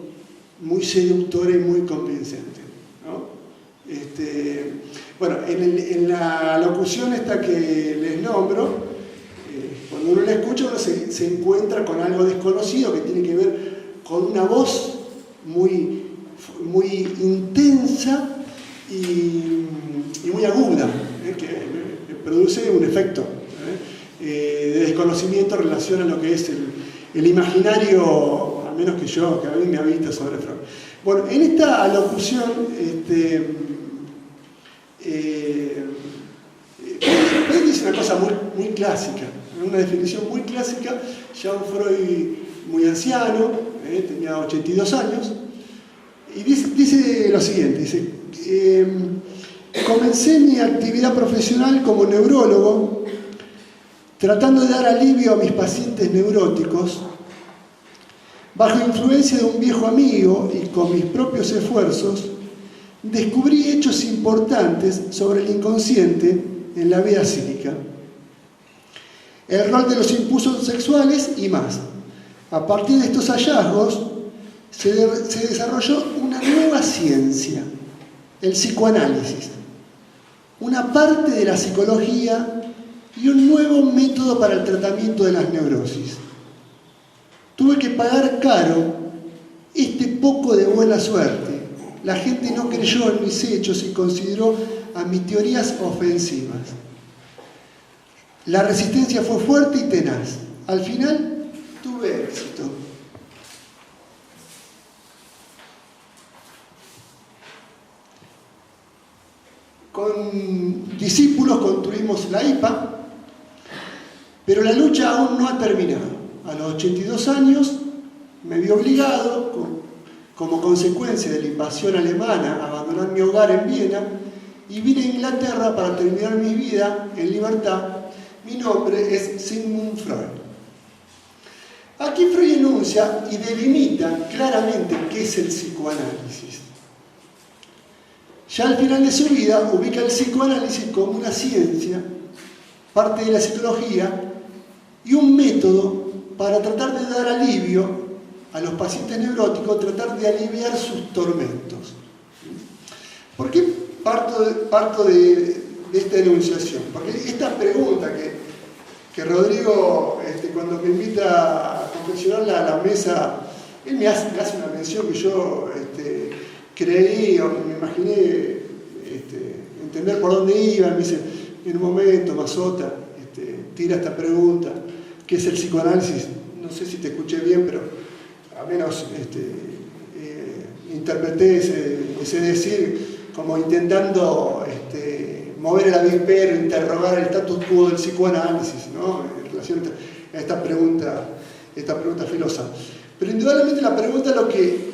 muy seductora y muy convincente, ¿no? Bueno, en la locución esta que les nombro, cuando uno la escucha, uno se encuentra con algo desconocido que tiene que ver con una voz muy intensa y muy aguda, que produce un efecto de desconocimiento en relación a lo que es el imaginario, al menos que a mí me habita sobre Freud. Bueno, en esta alocución, Freud dice una cosa muy clásica, una definición muy clásica, ya un Freud muy anciano, tenía 82 años, y dice lo siguiente, dice, comencé mi actividad profesional como neurólogo, tratando de dar alivio a mis pacientes neuróticos, bajo influencia de un viejo amigo y con mis propios esfuerzos, descubrí hechos importantes sobre el inconsciente en la vida psíquica, el rol de los impulsos sexuales y más. A partir de estos hallazgos se desarrolló una nueva ciencia, el psicoanálisis, una parte de la psicología y un nuevo método para el tratamiento de las neurosis. Tuve que pagar caro este poco de buena suerte. La gente no creyó en mis hechos y consideró a mis teorías ofensivas. La resistencia fue fuerte y tenaz. Al final tuve éxito. Con discípulos construimos la IPA, pero la lucha aún no ha terminado. A los 82 años me vi obligado, como consecuencia de la invasión alemana, a abandonar mi hogar en Viena y vine a Inglaterra para terminar mi vida en libertad. Mi nombre es Sigmund Freud. Aquí Freud enuncia y delimita claramente qué es el psicoanálisis. Ya al final de su vida ubica el psicoanálisis como una ciencia, parte de la psicología y un método para tratar de dar alivio a los pacientes neuróticos, tratar de aliviar sus tormentos. ¿Por qué parto de esta enunciación? Porque esta pregunta que Rodrigo, cuando me invita a confeccionar la mesa, él me hace una mención que yo creí o me imaginé entender por dónde iba. Me dice, en un momento, Mazota, tira esta pregunta, ¿qué es el psicoanálisis? No sé si te escuché bien, pero al menos interpreté ese decir como intentando mover el avispero, interrogar el status quo del psicoanálisis, ¿no? En relación a esta pregunta filosa. Pero indudablemente la pregunta lo que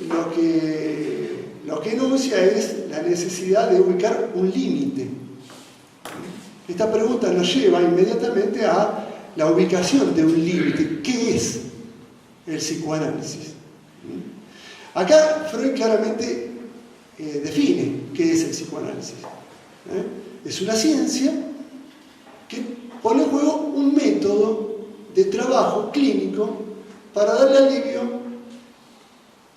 enuncia es la necesidad de ubicar un límite. Esta pregunta nos lleva inmediatamente a la ubicación de un límite. ¿Qué es el psicoanálisis? Acá Freud claramente define qué es el psicoanálisis. Es una ciencia que pone en juego un método de trabajo clínico para darle alivio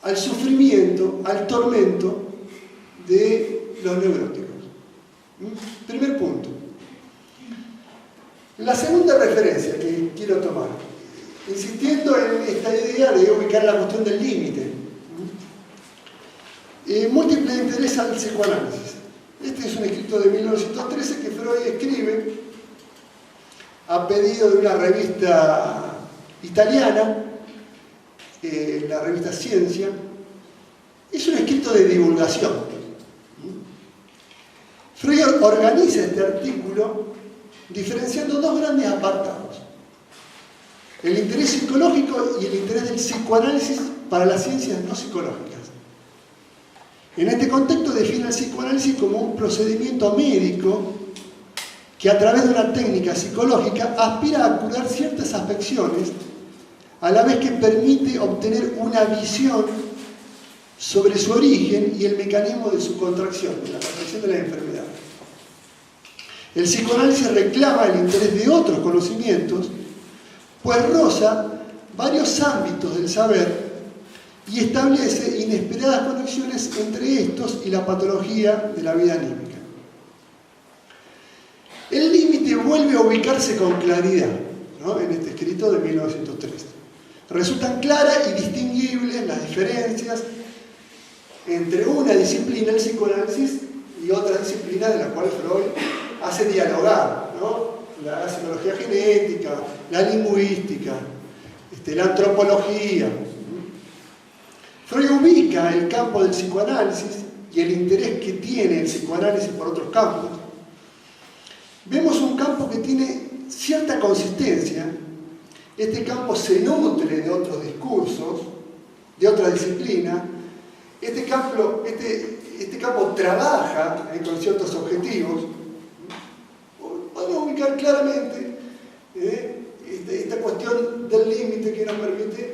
al sufrimiento, al tormento de los neuróticos. Primer punto. La segunda referencia que quiero tomar, insistiendo en esta idea de ubicar la cuestión del límite. Múltiple interés al psicoanálisis. Este es un escrito de 1913 que Freud escribe a pedido de una revista italiana, la revista Ciencia. Es un escrito de divulgación. Freud organiza este artículo diferenciando dos grandes apartados: el interés psicológico y el interés del psicoanálisis para las ciencias no psicológicas. En este contexto define el psicoanálisis como un procedimiento médico que a través de una técnica psicológica aspira a curar ciertas afecciones, a la vez que permite obtener una visión sobre su origen y el mecanismo de su contracción, de la contracción de la enfermedad. El psicoanálisis reclama el interés de otros conocimientos, pues roza varios ámbitos del saber y establece inesperadas conexiones entre estos y la patología de la vida anímica. El límite vuelve a ubicarse con claridad, ¿no? En este escrito de 1913. Resultan claras y distinguibles las diferencias entre una disciplina, el psicoanálisis, y otra disciplina de la cual Freud hace dialogar, ¿no? La psicología genética, la lingüística, la antropología. Freud ubica el campo del psicoanálisis y el interés que tiene el psicoanálisis por otros campos. Vemos un campo que tiene cierta consistencia. Este campo se nutre de otros discursos, de otra disciplina. Este campo trabaja con ciertos objetivos. Podemos ubicar claramente esta cuestión del límite que nos permite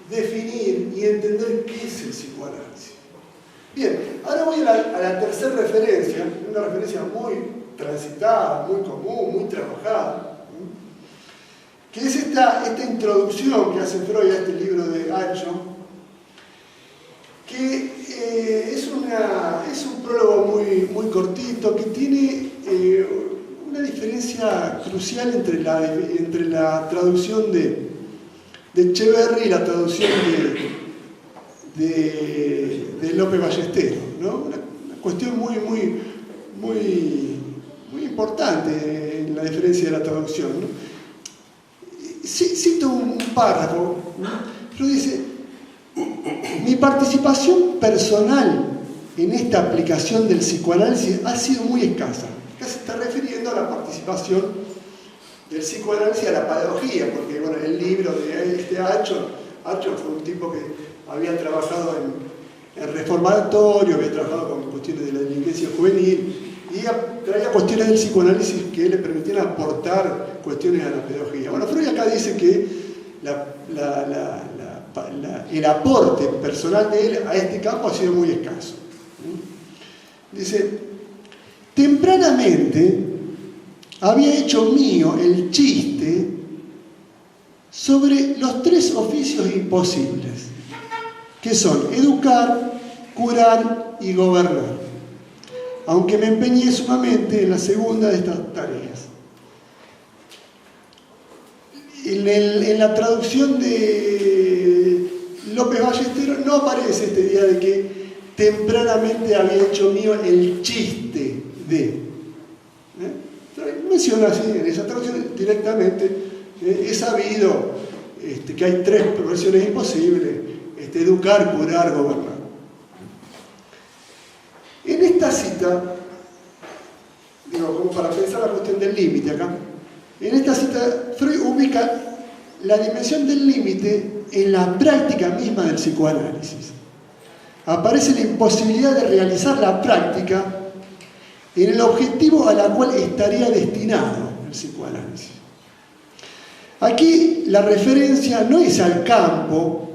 definir y entender qué es el psicoanálisis. Bien, ahora voy a la tercera referencia, una referencia muy transitada, muy común, muy trabajada, que es esta introducción que hace Freud a este libro de Alcho, que es un prólogo muy cortito, que tiene una diferencia crucial entre la traducción de Echeverri y la traducción de López Ballesteros, ¿no? Una cuestión muy importante en la diferencia de la traducción, ¿no? Cito un párrafo, ¿no? Freud dice: mi participación personal en esta aplicación del psicoanálisis ha sido muy escasa. Acá se está refiriendo a la participación del psicoanálisis a la pedagogía, porque bueno, el libro de Alcho fue un tipo que había trabajado en reformatorio, había trabajado con cuestiones de la delincuencia juvenil, y traía cuestiones del psicoanálisis que le permitían aportar cuestiones a la pedagogía. Bueno, Freud acá dice que el aporte personal de él a este campo ha sido muy escaso. Dice, tempranamente había hecho mío el chiste sobre los 3 oficios imposibles, que son educar, curar y gobernar, aunque me empeñé sumamente en la segunda de estas tareas. En la traducción de López Ballesteros no aparece esta idea de que tempranamente había hecho mío el chiste de. Menciona así en esa traducción directamente, he sabido que hay 3 profesiones imposibles, educar, curar, gobernar. En esta cita, digo, como para pensar la cuestión del límite acá, en esta cita Freud ubica la dimensión del límite en la práctica misma del psicoanálisis. Aparece la imposibilidad de realizar la práctica en el objetivo a la cual estaría destinado el psicoanálisis. Aquí la referencia no es al campo,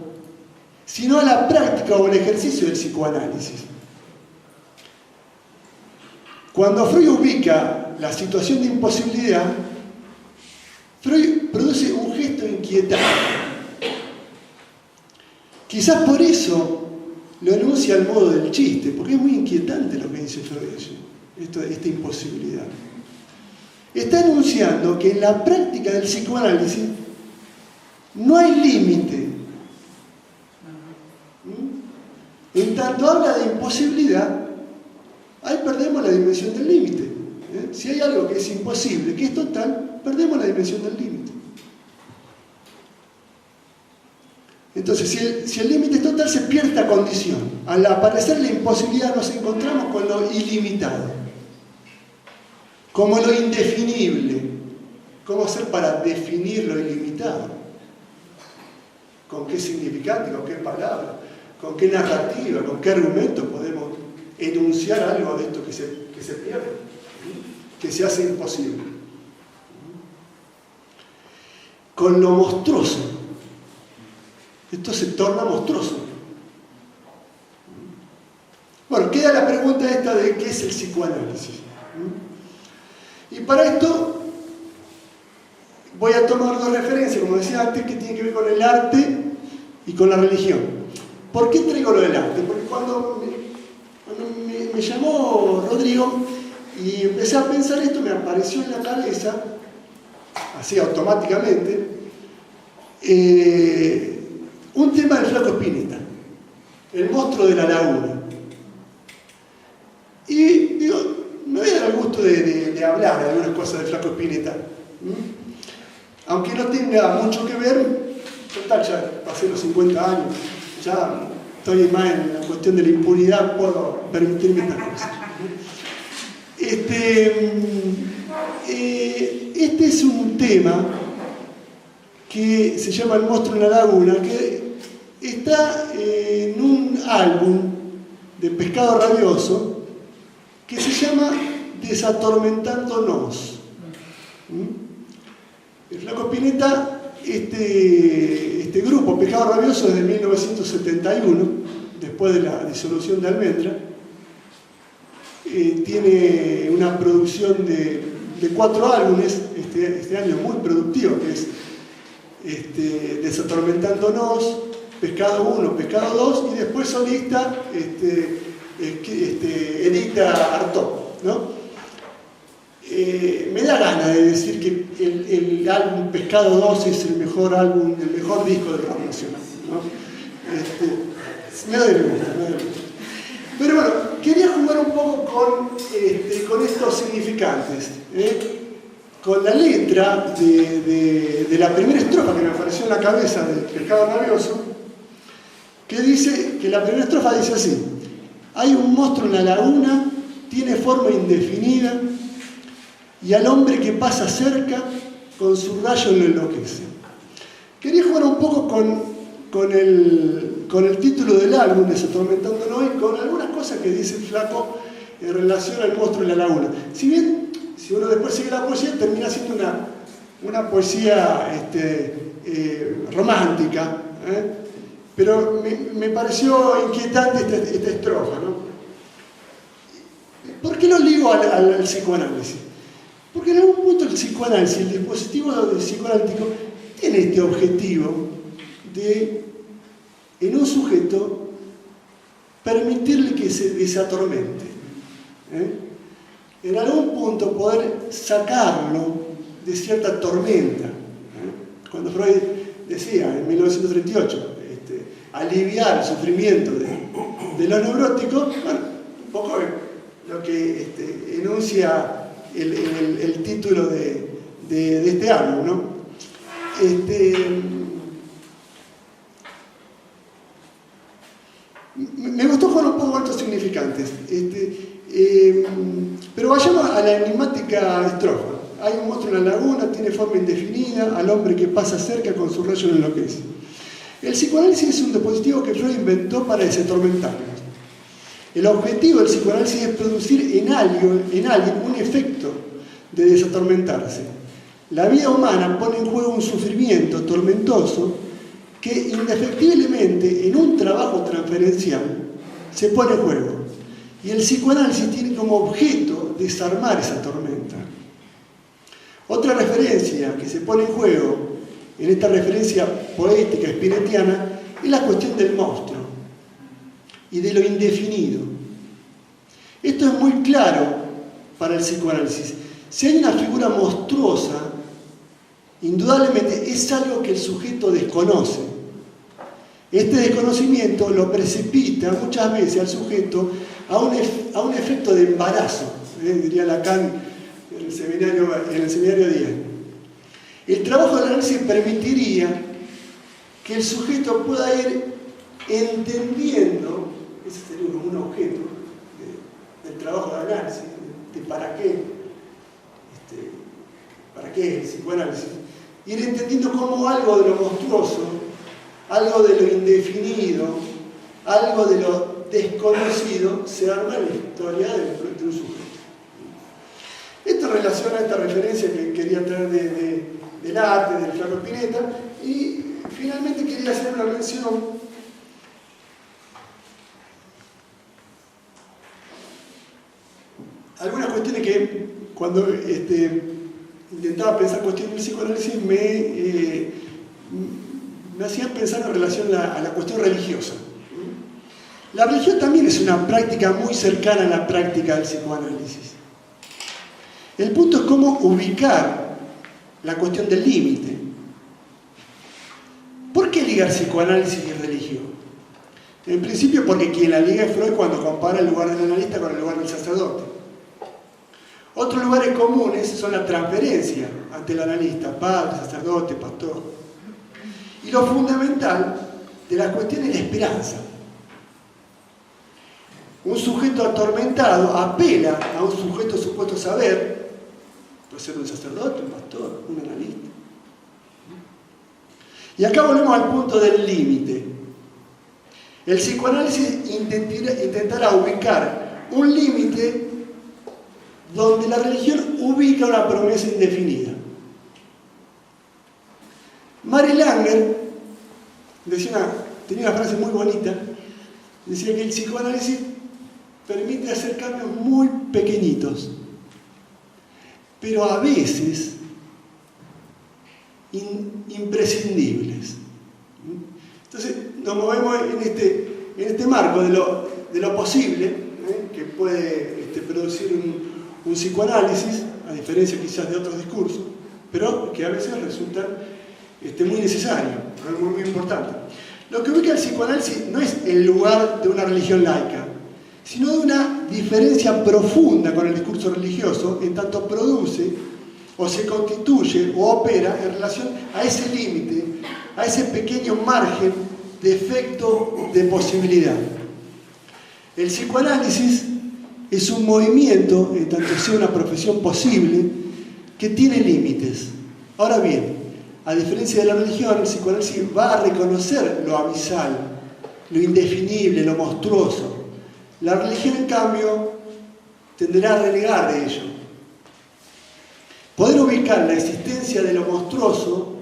sino a la práctica o el ejercicio del psicoanálisis. Cuando Freud ubica la situación de imposibilidad, Freud produce un gesto inquietante. Quizás por eso lo enuncia al modo del chiste, porque es muy inquietante lo que dice Freud, esta imposibilidad. Está enunciando que en la práctica del psicoanálisis no hay límite. En tanto habla de imposibilidad, ahí perdemos la dimensión del límite. Si hay algo que es imposible, que es total, perdemos la dimensión del límite. Entonces, si el límite es total, se pierde esta condición. Al aparecer la imposibilidad nos encontramos con lo ilimitado, como lo indefinible. ¿Cómo hacer para definir lo ilimitado? ¿Con qué significante? ¿Con qué palabra? ¿Con qué narrativa? ¿Con qué argumento podemos enunciar algo de esto que se pierde? Que se hace imposible. Con lo monstruoso. Esto se torna monstruoso. Bueno, queda la pregunta esta de qué es el psicoanálisis. Y para esto voy a tomar 2 referencias, como decía antes, que tienen que ver con el arte y con la religión. ¿Por qué traigo lo del arte? Porque cuando me llamó Rodrigo y empecé a pensar esto, me apareció en la cabeza, así automáticamente, un tema del Flaco Spinetta, el monstruo de la laguna. Y digo, me voy a dar el gusto de hablar de algunas cosas del Flaco Spinetta. Aunque no tenga mucho que ver, total, ya pasé los 50 años, ya estoy más en la cuestión de la impunidad, puedo permitirme estas cosas. Este es un tema que se llama El monstruo en la laguna, que está en un álbum de Pescado Rabioso que se llama Desatormentándonos. El Flaco Spinetta, este grupo, Pescado Rabioso, desde 1971, después de la disolución de Almendra, tiene una producción de 4 álbumes este año muy productivo, que es Desatormentándonos, Pescado 1, Pescado 2, y después solista edita Artaud, ¿no? Me da gana de decir que el álbum Pescado 2 es el mejor álbum, el mejor disco del rock nacional, ¿no? Me doy gusto. Pero bueno, quería jugar un poco con estos significantes, con la letra de la primera estrofa que me apareció en la cabeza de Pescado Rabioso, que dice, que la primera estrofa dice así: hay un monstruo en la laguna, tiene forma indefinida, y al hombre que pasa cerca, con su rayo lo enloquece. Quería jugar un poco con el título del álbum, Desatormentándonos, y con algunas cosas que dice el Flaco en relación al monstruo en la laguna. Si bien, si uno después sigue la poesía, termina siendo una poesía romántica, pero me pareció inquietante esta estrofa, ¿no? ¿Por qué lo ligo al psicoanálisis? Porque en algún punto el psicoanálisis, el dispositivo psicoanalítico, tiene este objetivo de, en un sujeto, permitirle que se atormente. En algún punto poder sacarlo de cierta tormenta. Cuando Freud decía en 1938, aliviar el sufrimiento de los neuróticos, bueno, un poco lo que enuncia el título de este álbum, ¿no? Me gustó jugar un poco altos significantes, pero vayamos a la enigmática estrofa. Hay un monstruo en la laguna, tiene forma indefinida, al hombre que pasa cerca con su rayo lo enloquece. El psicoanálisis es un dispositivo que Freud inventó para desatormentarnos. El objetivo del psicoanálisis es producir en alguien un efecto de desatormentarse. La vida humana pone en juego un sufrimiento tormentoso que indefectiblemente en un trabajo transferencial se pone en juego. Y el psicoanálisis tiene como objeto desarmar esa tormenta. Otra referencia que se pone en juego en esta referencia poética spinettiana es la cuestión del monstruo y de lo indefinido. Esto es muy claro para el psicoanálisis. Si hay una figura monstruosa, indudablemente es algo que el sujeto desconoce. Este desconocimiento lo precipita muchas veces al sujeto a un efecto de embarazo, diría Lacan en el seminario 10. El trabajo del análisis permitiría que el sujeto pueda ir entendiendo, ese sería como un objeto del trabajo de análisis, de para qué el psicoanálisis, ir entendiendo cómo algo de lo monstruoso, algo de lo indefinido, algo de lo desconocido se arma en la historia de un sujeto. Esto relaciona a esta referencia que quería traer del arte, del Flaco Spinetta, y finalmente quería hacer una mención algunas cuestiones que cuando intentaba pensar cuestiones del psicoanálisis me hacían pensar en relación a la cuestión religiosa. La religión también es una práctica muy cercana a la práctica del psicoanálisis. El punto es cómo ubicar la cuestión del límite. ¿Por qué ligar psicoanálisis y religión? En principio porque quien la liga es Freud cuando compara el lugar del analista con el lugar del sacerdote. Otros lugares comunes son la transferencia ante el analista, padre, sacerdote, pastor. Y lo fundamental de la cuestión es la esperanza. Un sujeto atormentado apela a un sujeto supuesto saber, puede ser un sacerdote, un pastor, un analista. Y acá volvemos al punto del límite. El psicoanálisis intentará ubicar un límite donde la religión ubica una promesa indefinida. Mary Langer tenía una frase muy bonita, decía que el psicoanálisis permite hacer cambios muy pequeñitos, pero a veces imprescindibles. Entonces nos movemos en este marco de lo posible, que puede producir un psicoanálisis, a diferencia quizás de otros discursos, pero que a veces resulta muy necesario, muy importante. Lo que ubica el psicoanálisis no es el lugar de una religión laica, sino de una diferencia profunda con el discurso religioso, en tanto produce o se constituye o opera en relación a ese límite, a ese pequeño margen de efecto de posibilidad. El psicoanálisis es un movimiento, en tanto sea una profesión posible, que tiene límites. Ahora bien, a diferencia de la religión, el psicoanálisis va a reconocer lo abisal, lo indefinible, lo monstruoso. La religión, en cambio, tenderá a renegar de ello. Poder ubicar la existencia de lo monstruoso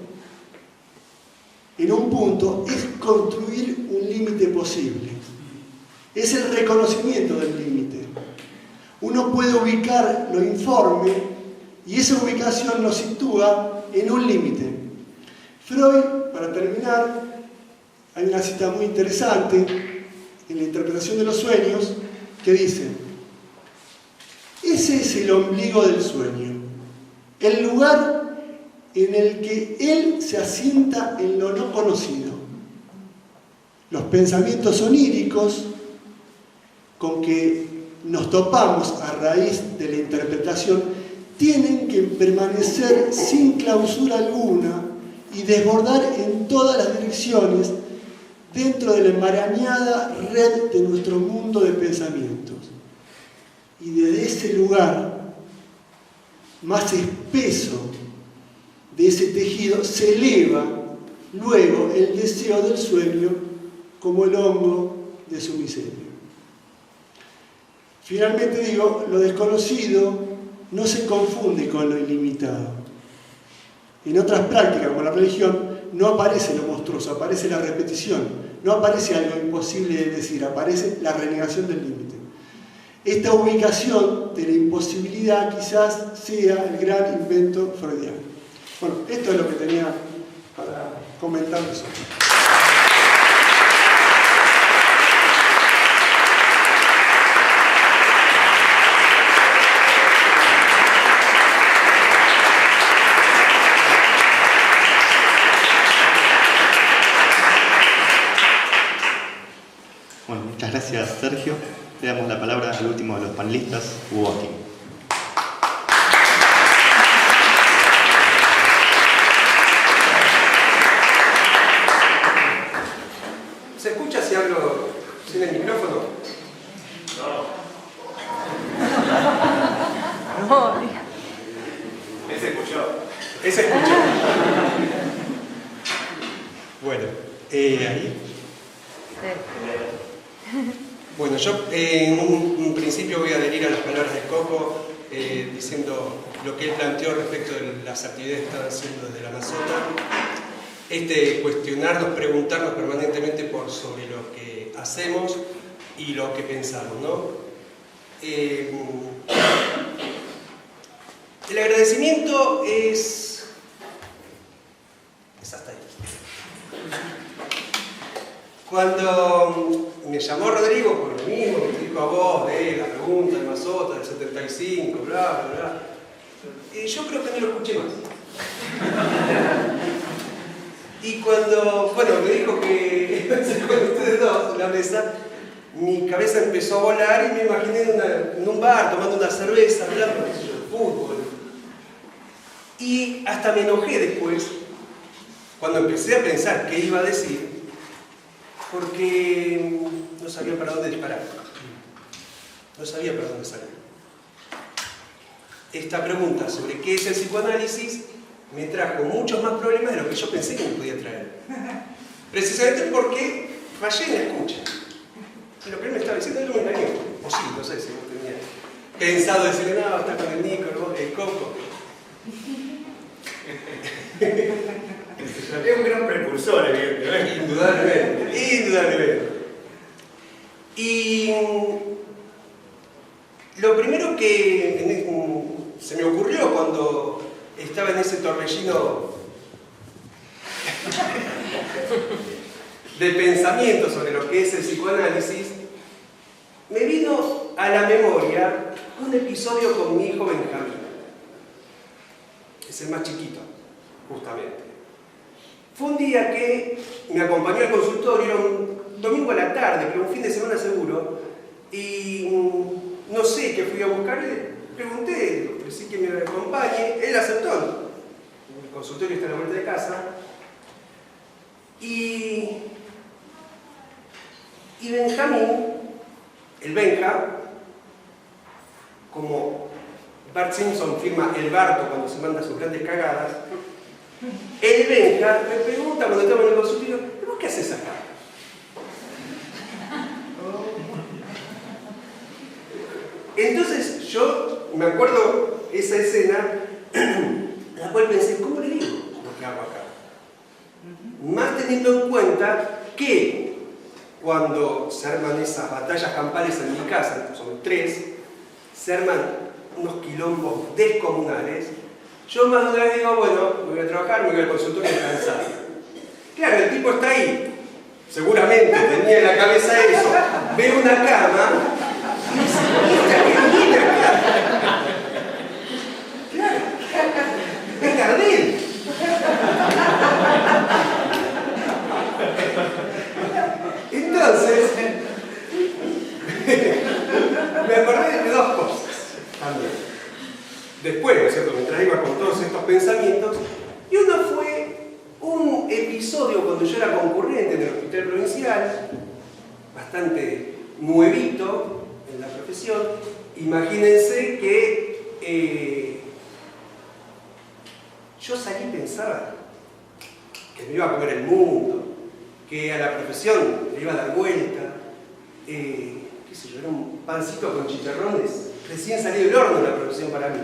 en un punto es construir un límite posible. Es el reconocimiento del límite. Uno puede ubicar lo informe y esa ubicación lo sitúa en un límite. Freud, para terminar, hay una cita muy interesante en la interpretación de los sueños que dice: ese es el ombligo del sueño, el lugar en el que él se asienta en lo no conocido. Los pensamientos oníricos con que nos topamos a raíz de la interpretación tienen que permanecer sin clausura alguna y desbordar en todas las direcciones dentro de la enmarañada red de nuestro mundo de pensamientos. Y desde ese lugar más espeso de ese tejido se eleva luego el deseo del sueño como el hongo de su miseria. Finalmente digo, lo desconocido no se confunde con lo ilimitado. En otras prácticas, como la religión, no aparece lo monstruoso, aparece la repetición, no aparece algo imposible de decir, aparece la renegación del límite. Esta ubicación de la imposibilidad quizás sea el gran invento freudiano. Bueno, esto es lo que tenía para comentarles hoy. Bueno, muchas gracias, Sergio. Le damos la palabra al último de los panelistas, Hugo Aquino. ¿Se escucha si hablo sin el micrófono? No. Ese escuchó. Ese escuchó. Bueno, ahí. Bueno, yo en un principio voy a adherir a las palabras de Coco diciendo lo que él planteó respecto de las actividades que están haciendo desde la Amazona. Cuestionarnos, preguntarnos permanentemente sobre lo que hacemos y lo que pensamos, ¿no? El agradecimiento es hasta ahí. Cuando me llamó Rodrigo por lo mismo, me dijo a vos de la pregunta de Mazota del 75, bla, bla, bla, yo creo que no lo escuché más. Y cuando, bueno, me dijo que con ustedes dos en la mesa, mi cabeza empezó a volar y me imaginé en un bar tomando una cerveza, hablando de fútbol. Y hasta me enojé después, cuando empecé a pensar qué iba a decir, porque no sabía para dónde disparar. No sabía para dónde salir. Esta pregunta sobre qué es el psicoanálisis me trajo muchos más problemas de lo que yo pensé que me podía traer. Precisamente porque fallé en la escucha. Y lo que él me estaba diciendo, él no me engañó. O sí, no sé si no tenía pensado decirle, no, está con el Nico, el Coco. Es un gran precursor, evidentemente. Indudablemente, indudablemente. Y lo primero que se me ocurrió cuando estaba en ese torbellino de pensamiento sobre lo que es el psicoanálisis, me vino a la memoria un episodio con mi hijo Benjamín. Es el más chiquito, justamente. Fue un día que me acompañó al consultorio, era un domingo a la tarde, pero un fin de semana seguro, y no sé qué fui a buscar, le pregunté, le ofrecí que me acompañe, él aceptó. El consultorio está a la vuelta de casa. Y Benjamín, el Benja, como Bart Simpson firma el Barto cuando se manda sus grandes cagadas, el Benja me pregunta cuando estamos en el consultorio, ¿vos qué haces acá? Entonces yo me acuerdo esa escena, la cual pensé, ¿cómo le digo lo que hago acá? Más teniendo en cuenta que cuando se arman esas batallas campales en mi casa, son 3, se arman unos quilombos descomunales, yo más de una vez digo, bueno, me voy a trabajar, me voy al consultorio y descansar. Claro, el tipo está ahí, seguramente tenía en la cabeza eso, ve una cama y dice, ¿esta que viene acá? Claro, es Gardel. Entonces, me acordé de 2 cosas también. Después, ¿no es cierto?, mientras iba con todos estos pensamientos, y uno fue un episodio cuando yo era concurrente en el hospital provincial, bastante nuevito en la profesión. Imagínense que yo salí y pensaba que me iba a comer el mundo, que a la profesión le iba a dar vuelta, qué sé yo, era un pancito con chicharrones, recién salido del horno la profesión para mí.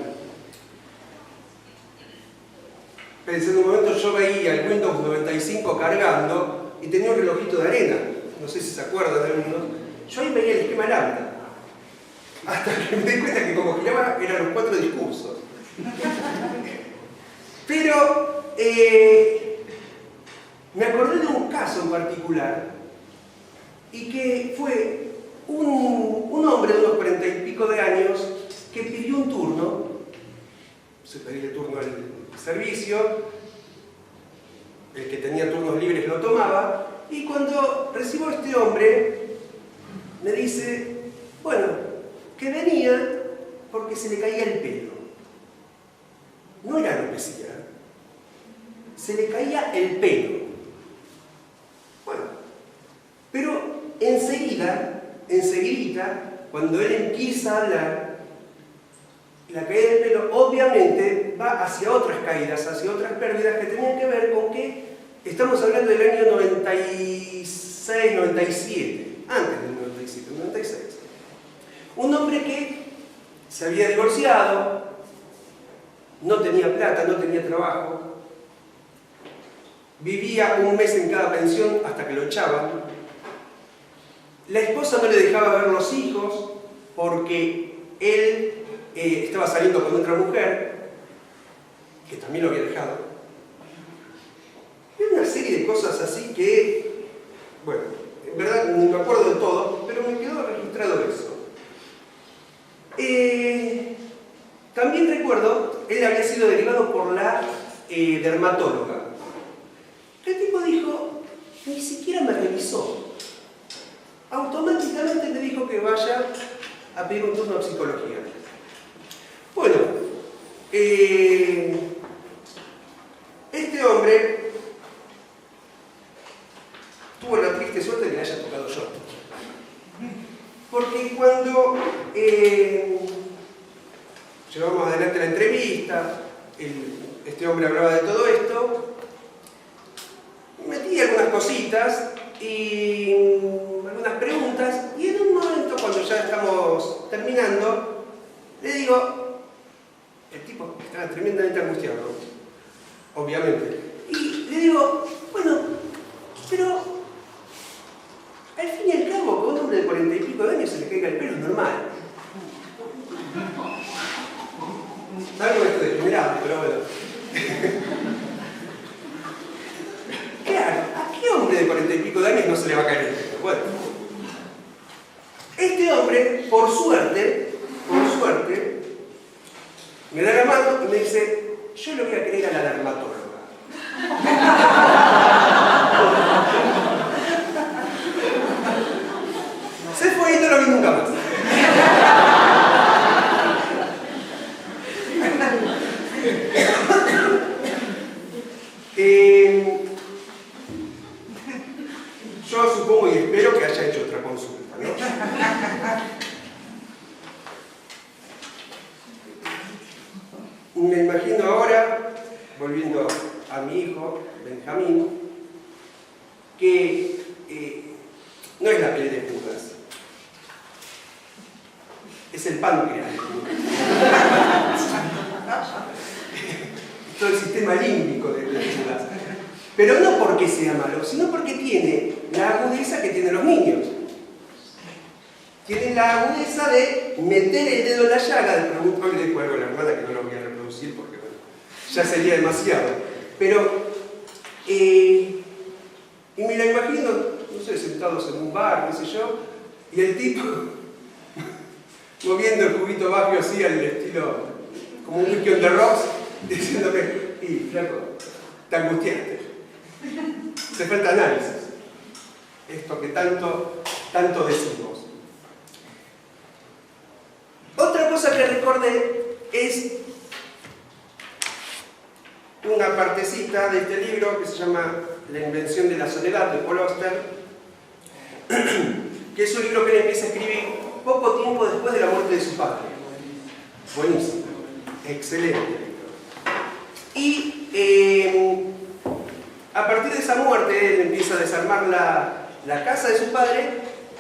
Pensé en un momento, yo veía el Windows 95 cargando y tenía un relojito de arena, no sé si se acuerdan de algunos, yo ahí veía el esquema lambda, hasta que me di cuenta que como giraba eran los 4 discursos. Pero me acordé de un caso en particular, y que fue un hombre de unos 40 y pico de años que pidió un turno, se pedía el turno al servicio, el que tenía turnos libres lo tomaba, y cuando recibo a este hombre, me dice, bueno, que venía porque se le caía el pelo. No era alopecia, se le caía el pelo. Bueno, pero enseguida, cuando él empieza a hablar, la caída del pelo obviamente va hacia otras caídas, hacia otras pérdidas que tenían que ver con que estamos hablando del año 96, 97, antes del 97, 96. Un hombre que se había divorciado, no tenía plata, no tenía trabajo, vivía un mes en cada pensión hasta que lo echaban. La esposa no le dejaba ver los hijos porque él estaba saliendo con otra mujer que también lo había dejado. Y una serie de cosas así que, bueno, en verdad no me acuerdo de todo, pero me quedó registrado eso. También recuerdo, él había sido derivado por la dermatóloga. El tipo dijo, ni siquiera me revisó. Automáticamente me dijo que vaya a pedir un turno de psicología. Bueno, este hombre tuvo la triste suerte de que le haya tocado yo. Porque cuando llevamos adelante la entrevista, este hombre hablaba de todo esto, metí algunas cositas y algunas preguntas, y en un momento, cuando ya estamos terminando, le digo, el tipo estaba tremendamente angustiado, obviamente, y le digo, bueno, pero al fin y al cabo, que a un hombre de 40 y pico de años se le caiga el pelo es normal. Algo esto de general, pero bueno. Claro, ¿a qué hombre de 40 y pico de años no se le va a caer el pelo? Bueno, este hombre, por suerte, me da la mano y me dice, yo le voy a creer a la dermatóloga. Se fue y no lo vi nunca más. Yo supongo y espero que haya hecho otra consulta, ¿no? Me imagino ahora, volviendo a mi hijo, Benjamín, que no es la pelea de putas. es el páncreas. Todo el sistema límbico de Judas. Pero no porque sea malo, sino porque tiene la agudeza que tienen los niños. Tiene la agudeza de meter el dedo en la llaga, de preguntarle de algo a la hermana que no lo voy a reproducir porque bueno, ya sería demasiado. Pero, y me la imagino, no sé, sentados en un bar, qué sé yo, y el tipo moviendo el juguito bagio así al estilo, como un whisky on the rocks, diciéndome, y flaco, te angustiaste. Te falta análisis. Esto que tanto decimos. Otra cosa que recordé es una partecita de este libro que se llama La invención de la soledad, de Paul Auster, que es un libro que él empieza a escribir poco tiempo después de la muerte de su padre. Buenísimo, excelente. Y a partir de esa muerte, él empieza a desarmar la casa de su padre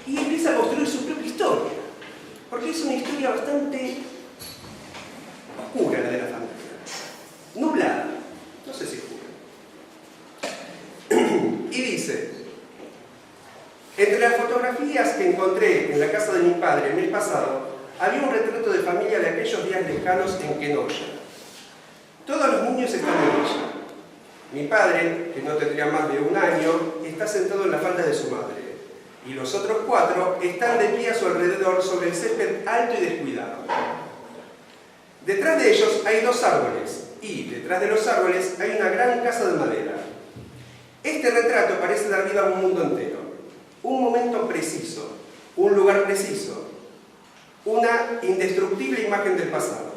y empieza a construir su propia historia. Porque es una historia bastante oscura la de la familia. Nublada. No sé si oscura. Y dice: entre las fotografías que encontré en la casa de mi padre el mes pasado, había un retrato de familia de aquellos días lejanos en Kenosha. Todos los niños están en ella. Mi padre, que no tendría más de 1 año, está sentado en la falda de su madre. Y los otros 4 están de pie a su alrededor sobre el césped alto y descuidado. Detrás de ellos hay 2 árboles, y detrás de los árboles hay una gran casa de madera. Este retrato parece dar vida a un mundo entero. Un momento preciso, un lugar preciso, una indestructible imagen del pasado.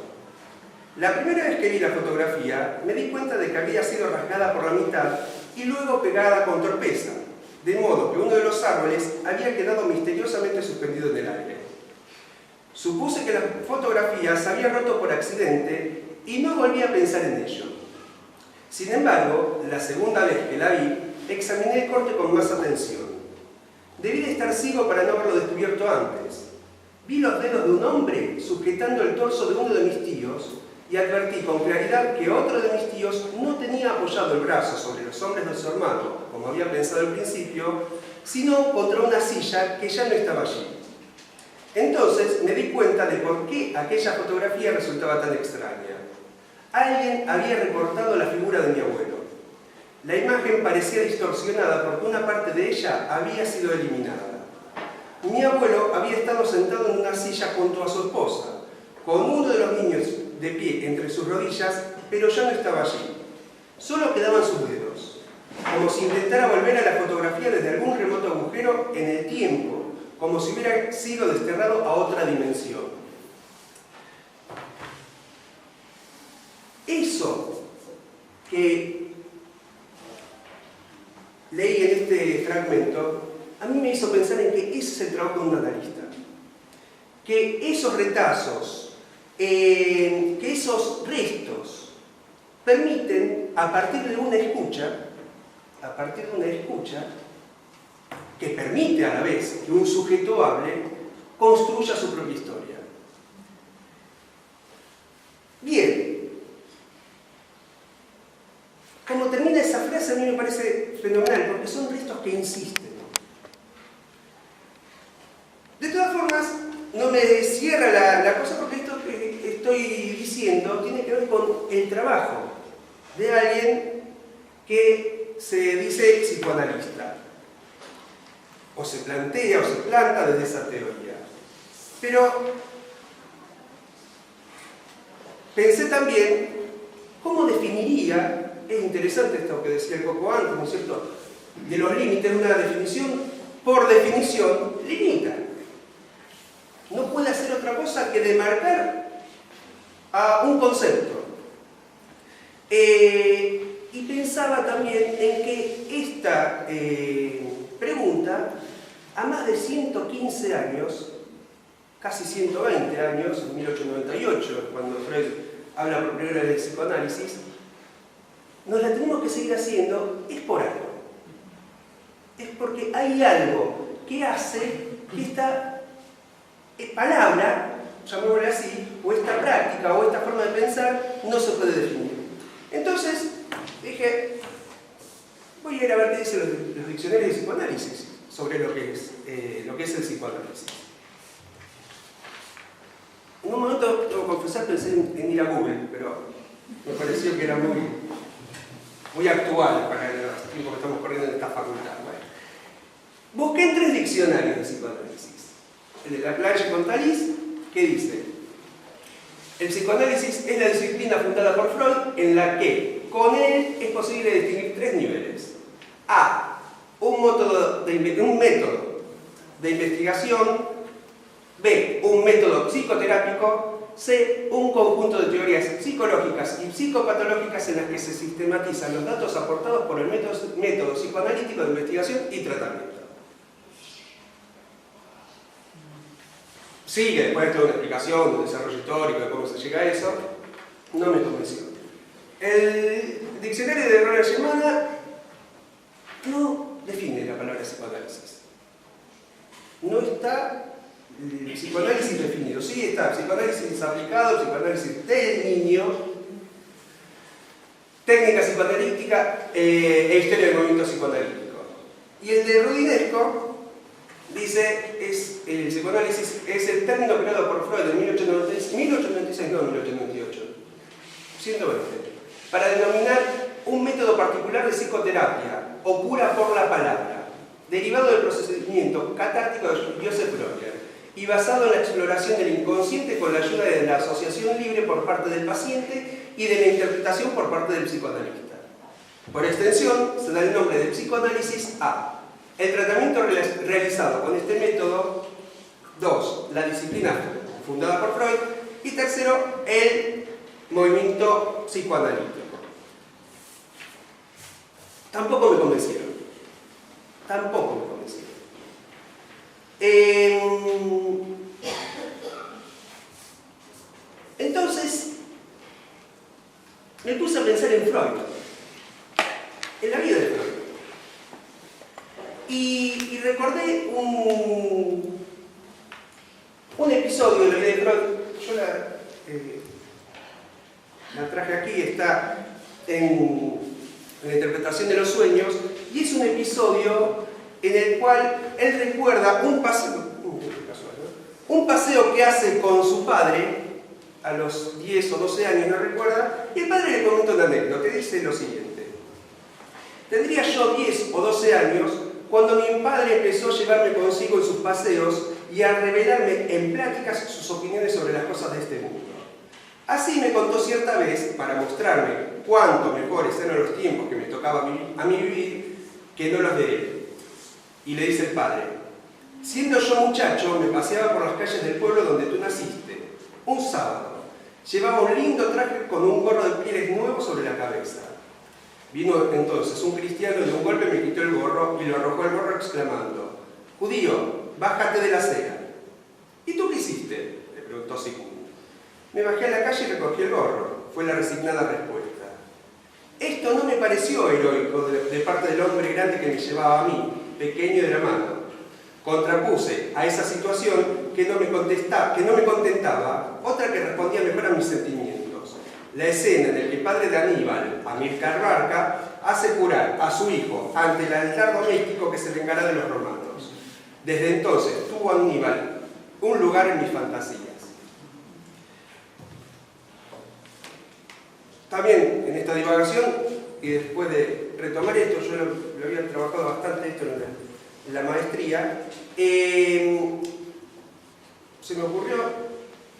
La primera vez que vi la fotografía, me di cuenta de que había sido rasgada por la mitad y luego pegada con torpeza, de modo que uno de los árboles había quedado misteriosamente suspendido en el aire. Supuse que la fotografía se había roto por accidente y no volví a pensar en ello. Sin embargo, la segunda vez que la vi, examiné el corte con más atención. Debí de estar ciego para no haberlo descubierto antes. Vi los dedos de un hombre sujetando el torso de uno de mis tíos y advertí con claridad que otro de mis tíos no tenía apoyado el brazo sobre los hombros de su hermano, como había pensado al principio, sino contra una silla que ya no estaba allí. Entonces me di cuenta de por qué aquella fotografía resultaba tan extraña. Alguien había recortado la figura de mi abuelo. La imagen parecía distorsionada porque una parte de ella había sido eliminada. Mi abuelo había estado sentado en una silla junto a su esposa, con uno de los niños de pie entre sus rodillas, pero ya no estaba allí. Solo quedaban sus dedos, como si intentara volver a la fotografía desde algún remoto agujero en el tiempo, como si hubiera sido desterrado a otra dimensión. Eso que leí en este fragmento a mí me hizo pensar en que ese es el trabajo de un analista. Que esos retazos, que esos restos permiten, a partir de una escucha, que permite a la vez que un sujeto hable, construya su propia historia. Bien, como termina esa frase a mí me parece fenomenal, porque son restos que insisten. De todas formas, no me cierra la cosa porque esto que estoy diciendo tiene que ver con el trabajo de alguien que se dice psicoanalista. O se plantea o se planta desde esa teoría. Pero pensé también cómo definiría, es interesante esto que decía el Coco antes, ¿no es cierto?, de los límites, una definición, por definición, limita. No puede hacer otra cosa que demarcar a un concepto. Y pensaba también en que esta pregunta, a más de 115 años, casi 120 años, en 1898, cuando Freud habla por primera vez del psicoanálisis, nos la tenemos que seguir haciendo, es por algo. Es porque hay algo que hace que esta palabra llamémosle así, o esta práctica o esta forma de pensar no se puede definir. Entonces dije, voy a ir a ver qué dicen los diccionarios de psicoanálisis sobre lo que es el psicoanálisis. En un momento, debo confesar, pensé en ir a Google, pero me pareció que era muy actual para el tiempo que estamos corriendo en esta facultad. Bueno, busqué en 3 diccionarios de psicoanálisis. El de Laclage y Pontalis, que dice: el psicoanálisis es la disciplina fundada por Freud en la que con él es posible distinguir 3 niveles. A. Un método de investigación. B. Un método psicoterápico. C. Un conjunto de teorías psicológicas y psicopatológicas en las que se sistematizan los datos aportados por el método psicoanalítico de investigación y tratamiento. Sigue después de toda una explicación, un desarrollo histórico de cómo se llega a eso. No me convenció. El diccionario de Ronald Germana no define la palabra psicoanálisis. No está el psicoanálisis definido. Sí está psicoanálisis aplicado, psicoanálisis del niño, técnica psicoanalítica e historia del movimiento psicoanalítico. Y el de Rudinesco dice, el psicoanálisis es el término creado por Freud en 1896, no 1898, 120, para denominar un método particular de psicoterapia o cura por la palabra, derivado del procedimiento catártico de Joseph Breuer y basado en la exploración del inconsciente con la ayuda de la asociación libre por parte del paciente y de la interpretación por parte del psicoanalista. Por extensión, se da el nombre de psicoanálisis a el tratamiento realizado con este método. 2. La disciplina fundada por Freud. Y 3. El movimiento psicoanalítico. Tampoco me convencieron. Entonces, me puse a pensar en Freud, en la vida de Freud. Y recordé un episodio de la vida de Freud. Yo la traje aquí, está en la interpretación de los sueños, y es un episodio en el cual él recuerda un paseo que hace con su padre a los 10 o 12 años, no recuerda, y el padre le comenta una anécdota, que dice lo siguiente: tendría yo 10 o 12 años cuando mi padre empezó a llevarme consigo en sus paseos y a revelarme en pláticas sus opiniones sobre las cosas de este mundo. Así me contó cierta vez, para mostrarme cuánto mejores eran los tiempos que me tocaba a mí vivir que no los de él. Y le dice el padre: siendo yo muchacho, me paseaba por las calles del pueblo donde tú naciste. Un sábado, llevaba un lindo traje con un gorro de pieles nuevo sobre la cabeza. Vino entonces un cristiano y de un golpe me quitó el gorro y lo arrojó el gorro exclamando: judío, bájate de la acera. ¿Y tú qué hiciste?, le preguntó Sigmund. Me bajé a la calle y recogí el gorro, fue la resignada respuesta. Esto no me pareció heroico de parte del hombre grande que me llevaba a mí, pequeño de la mano. Contrapuse a esa situación que no me contentaba otra que respondía mejor a mis sentimientos. La escena en la que el padre de Aníbal, Amílcar Barca, hace jurar a su hijo ante el altar doméstico que se vengará de los romanos. Desde entonces tuvo Aníbal un lugar en mis fantasías. También en esta divagación, y después de retomar esto, yo lo había trabajado bastante esto en la maestría, se me ocurrió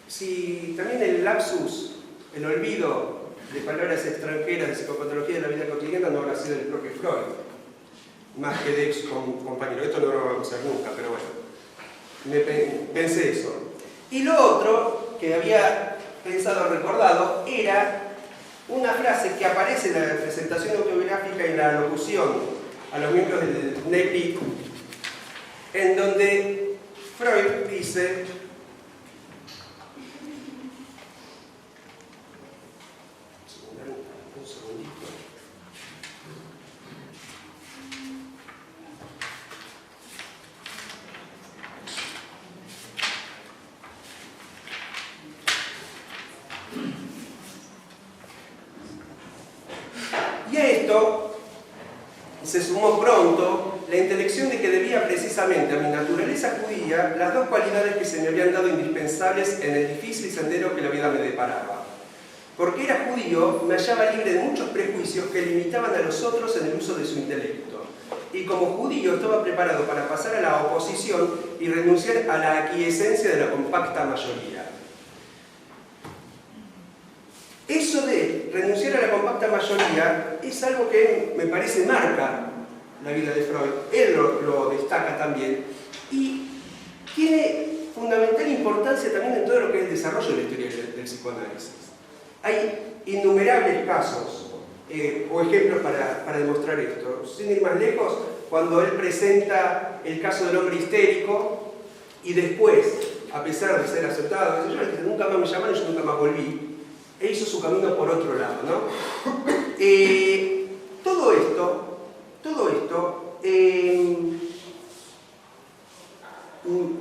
si también el lapsus, el olvido de palabras extranjeras de psicopatología de la vida cotidiana no habrá sido del propio Freud, más que de ex compañero. Esto no lo vamos a hacer nunca, pero bueno, pensé eso. Y lo otro que había pensado, recordado, era una frase que aparece en la presentación autobiográfica y en la locución a los miembros del NEPIC, en donde Freud dice: un segundito. esto se sumó pronto la intelección de que debía precisamente a mi naturaleza judía las dos cualidades que se me habían dado indispensables en el difícil sendero que la vida me deparaba. Porque era judío, me hallaba libre de muchos prejuicios que limitaban a los otros en el uso de su intelecto. Y como judío estaba preparado para pasar a la oposición y renunciar a la aquiescencia de la compacta mayoría. Eso de renunciar a la compacta mayoría es algo que me parece marca la vida de Freud. Él lo destaca también y tiene fundamental importancia también en todo lo que es el desarrollo de la historia del psicoanálisis. Hay innumerables casos o ejemplos para demostrar esto. Sin ir más lejos, cuando él presenta el caso del hombre histérico y después, a pesar de ser aceptado, dice, nunca más me llamaron y yo nunca más volví, e hizo su camino por otro lado, ¿no? Todo esto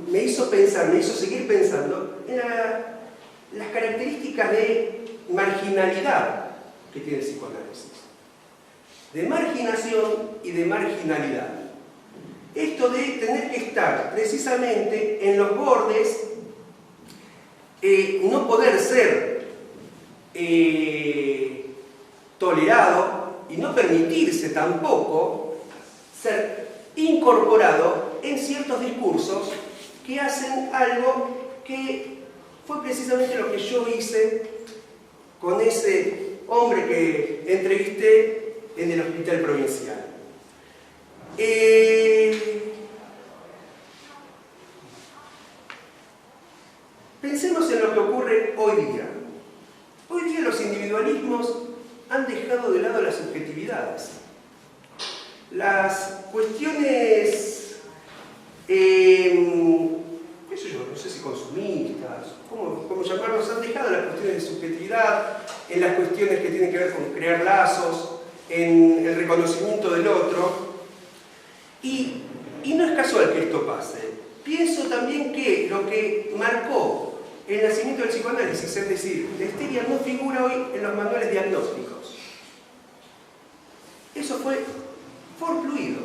me hizo pensar, me hizo seguir pensando en las características de marginalidad que tiene el psicoanálisis. De marginación y de marginalidad. Esto de tener que estar precisamente en los bordes, no poder ser tolerado y no permitirse tampoco ser incorporado en ciertos discursos que hacen algo que fue precisamente lo que yo hice con ese hombre que entrevisté en el hospital provincial. Pensemos en lo que ocurre hoy día. Hoy día los individualismos han dejado de lado las subjetividades. Las cuestiones, qué sé yo, no sé si consumistas, ¿cómo llamarlos? Han dejado las cuestiones de subjetividad, en las cuestiones que tienen que ver con crear lazos, en el reconocimiento del otro. Y no es casual que esto pase. Pienso también que lo que marcó el nacimiento del psicoanálisis, es decir, la histeria no figura hoy en los manuales diagnósticos. Eso fue forfluido.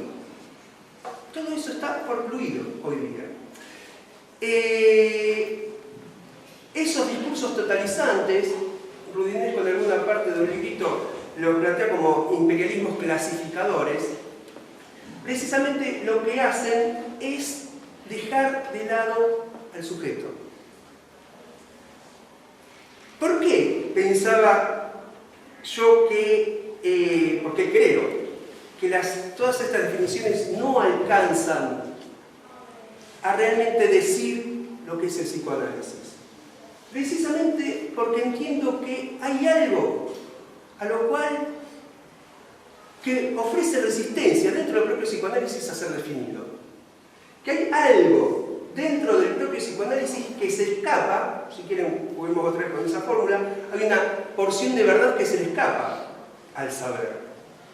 Todo eso está forfluido hoy día. Esos discursos totalizantes, Rudinesco en alguna parte de un librito lo plantea como imperialismos clasificadores, precisamente lo que hacen es dejar de lado al sujeto. ¿Por qué pensaba yo porque creo que todas estas definiciones no alcanzan a realmente decir lo que es el psicoanálisis? Precisamente porque entiendo que hay algo a lo cual que ofrece resistencia dentro del propio psicoanálisis a ser definido. Que hay algo dentro del propio psicoanálisis que se escapa, si quieren juguemos otra vez con esa fórmula, hay una porción de verdad que se le escapa al saber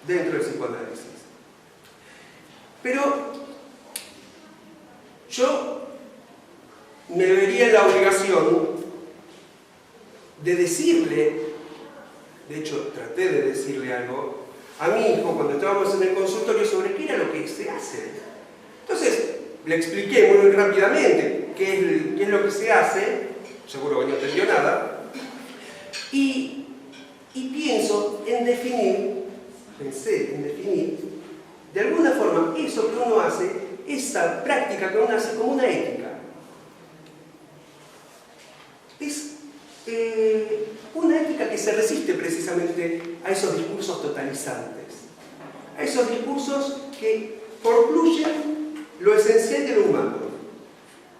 dentro del psicoanálisis. Pero yo me vería en la obligación de decirle, de hecho traté de decirle algo, a mi hijo cuando estábamos en el consultorio sobre qué era lo que se hace. Entonces, le expliqué muy rápidamente qué es lo que se hace, seguro que no entendió nada, y pensé en definir, de alguna forma, eso que uno hace, esa práctica que uno hace como una ética. Es una ética que se resiste precisamente a esos discursos totalizantes, a esos discursos que concluyen lo esencial de lo humano.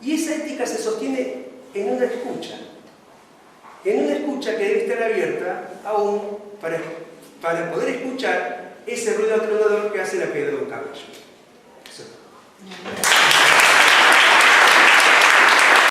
Y esa ética se sostiene en una escucha que debe estar abierta aún para poder escuchar ese ruido atronador que hace la caída de un caballo. Eso.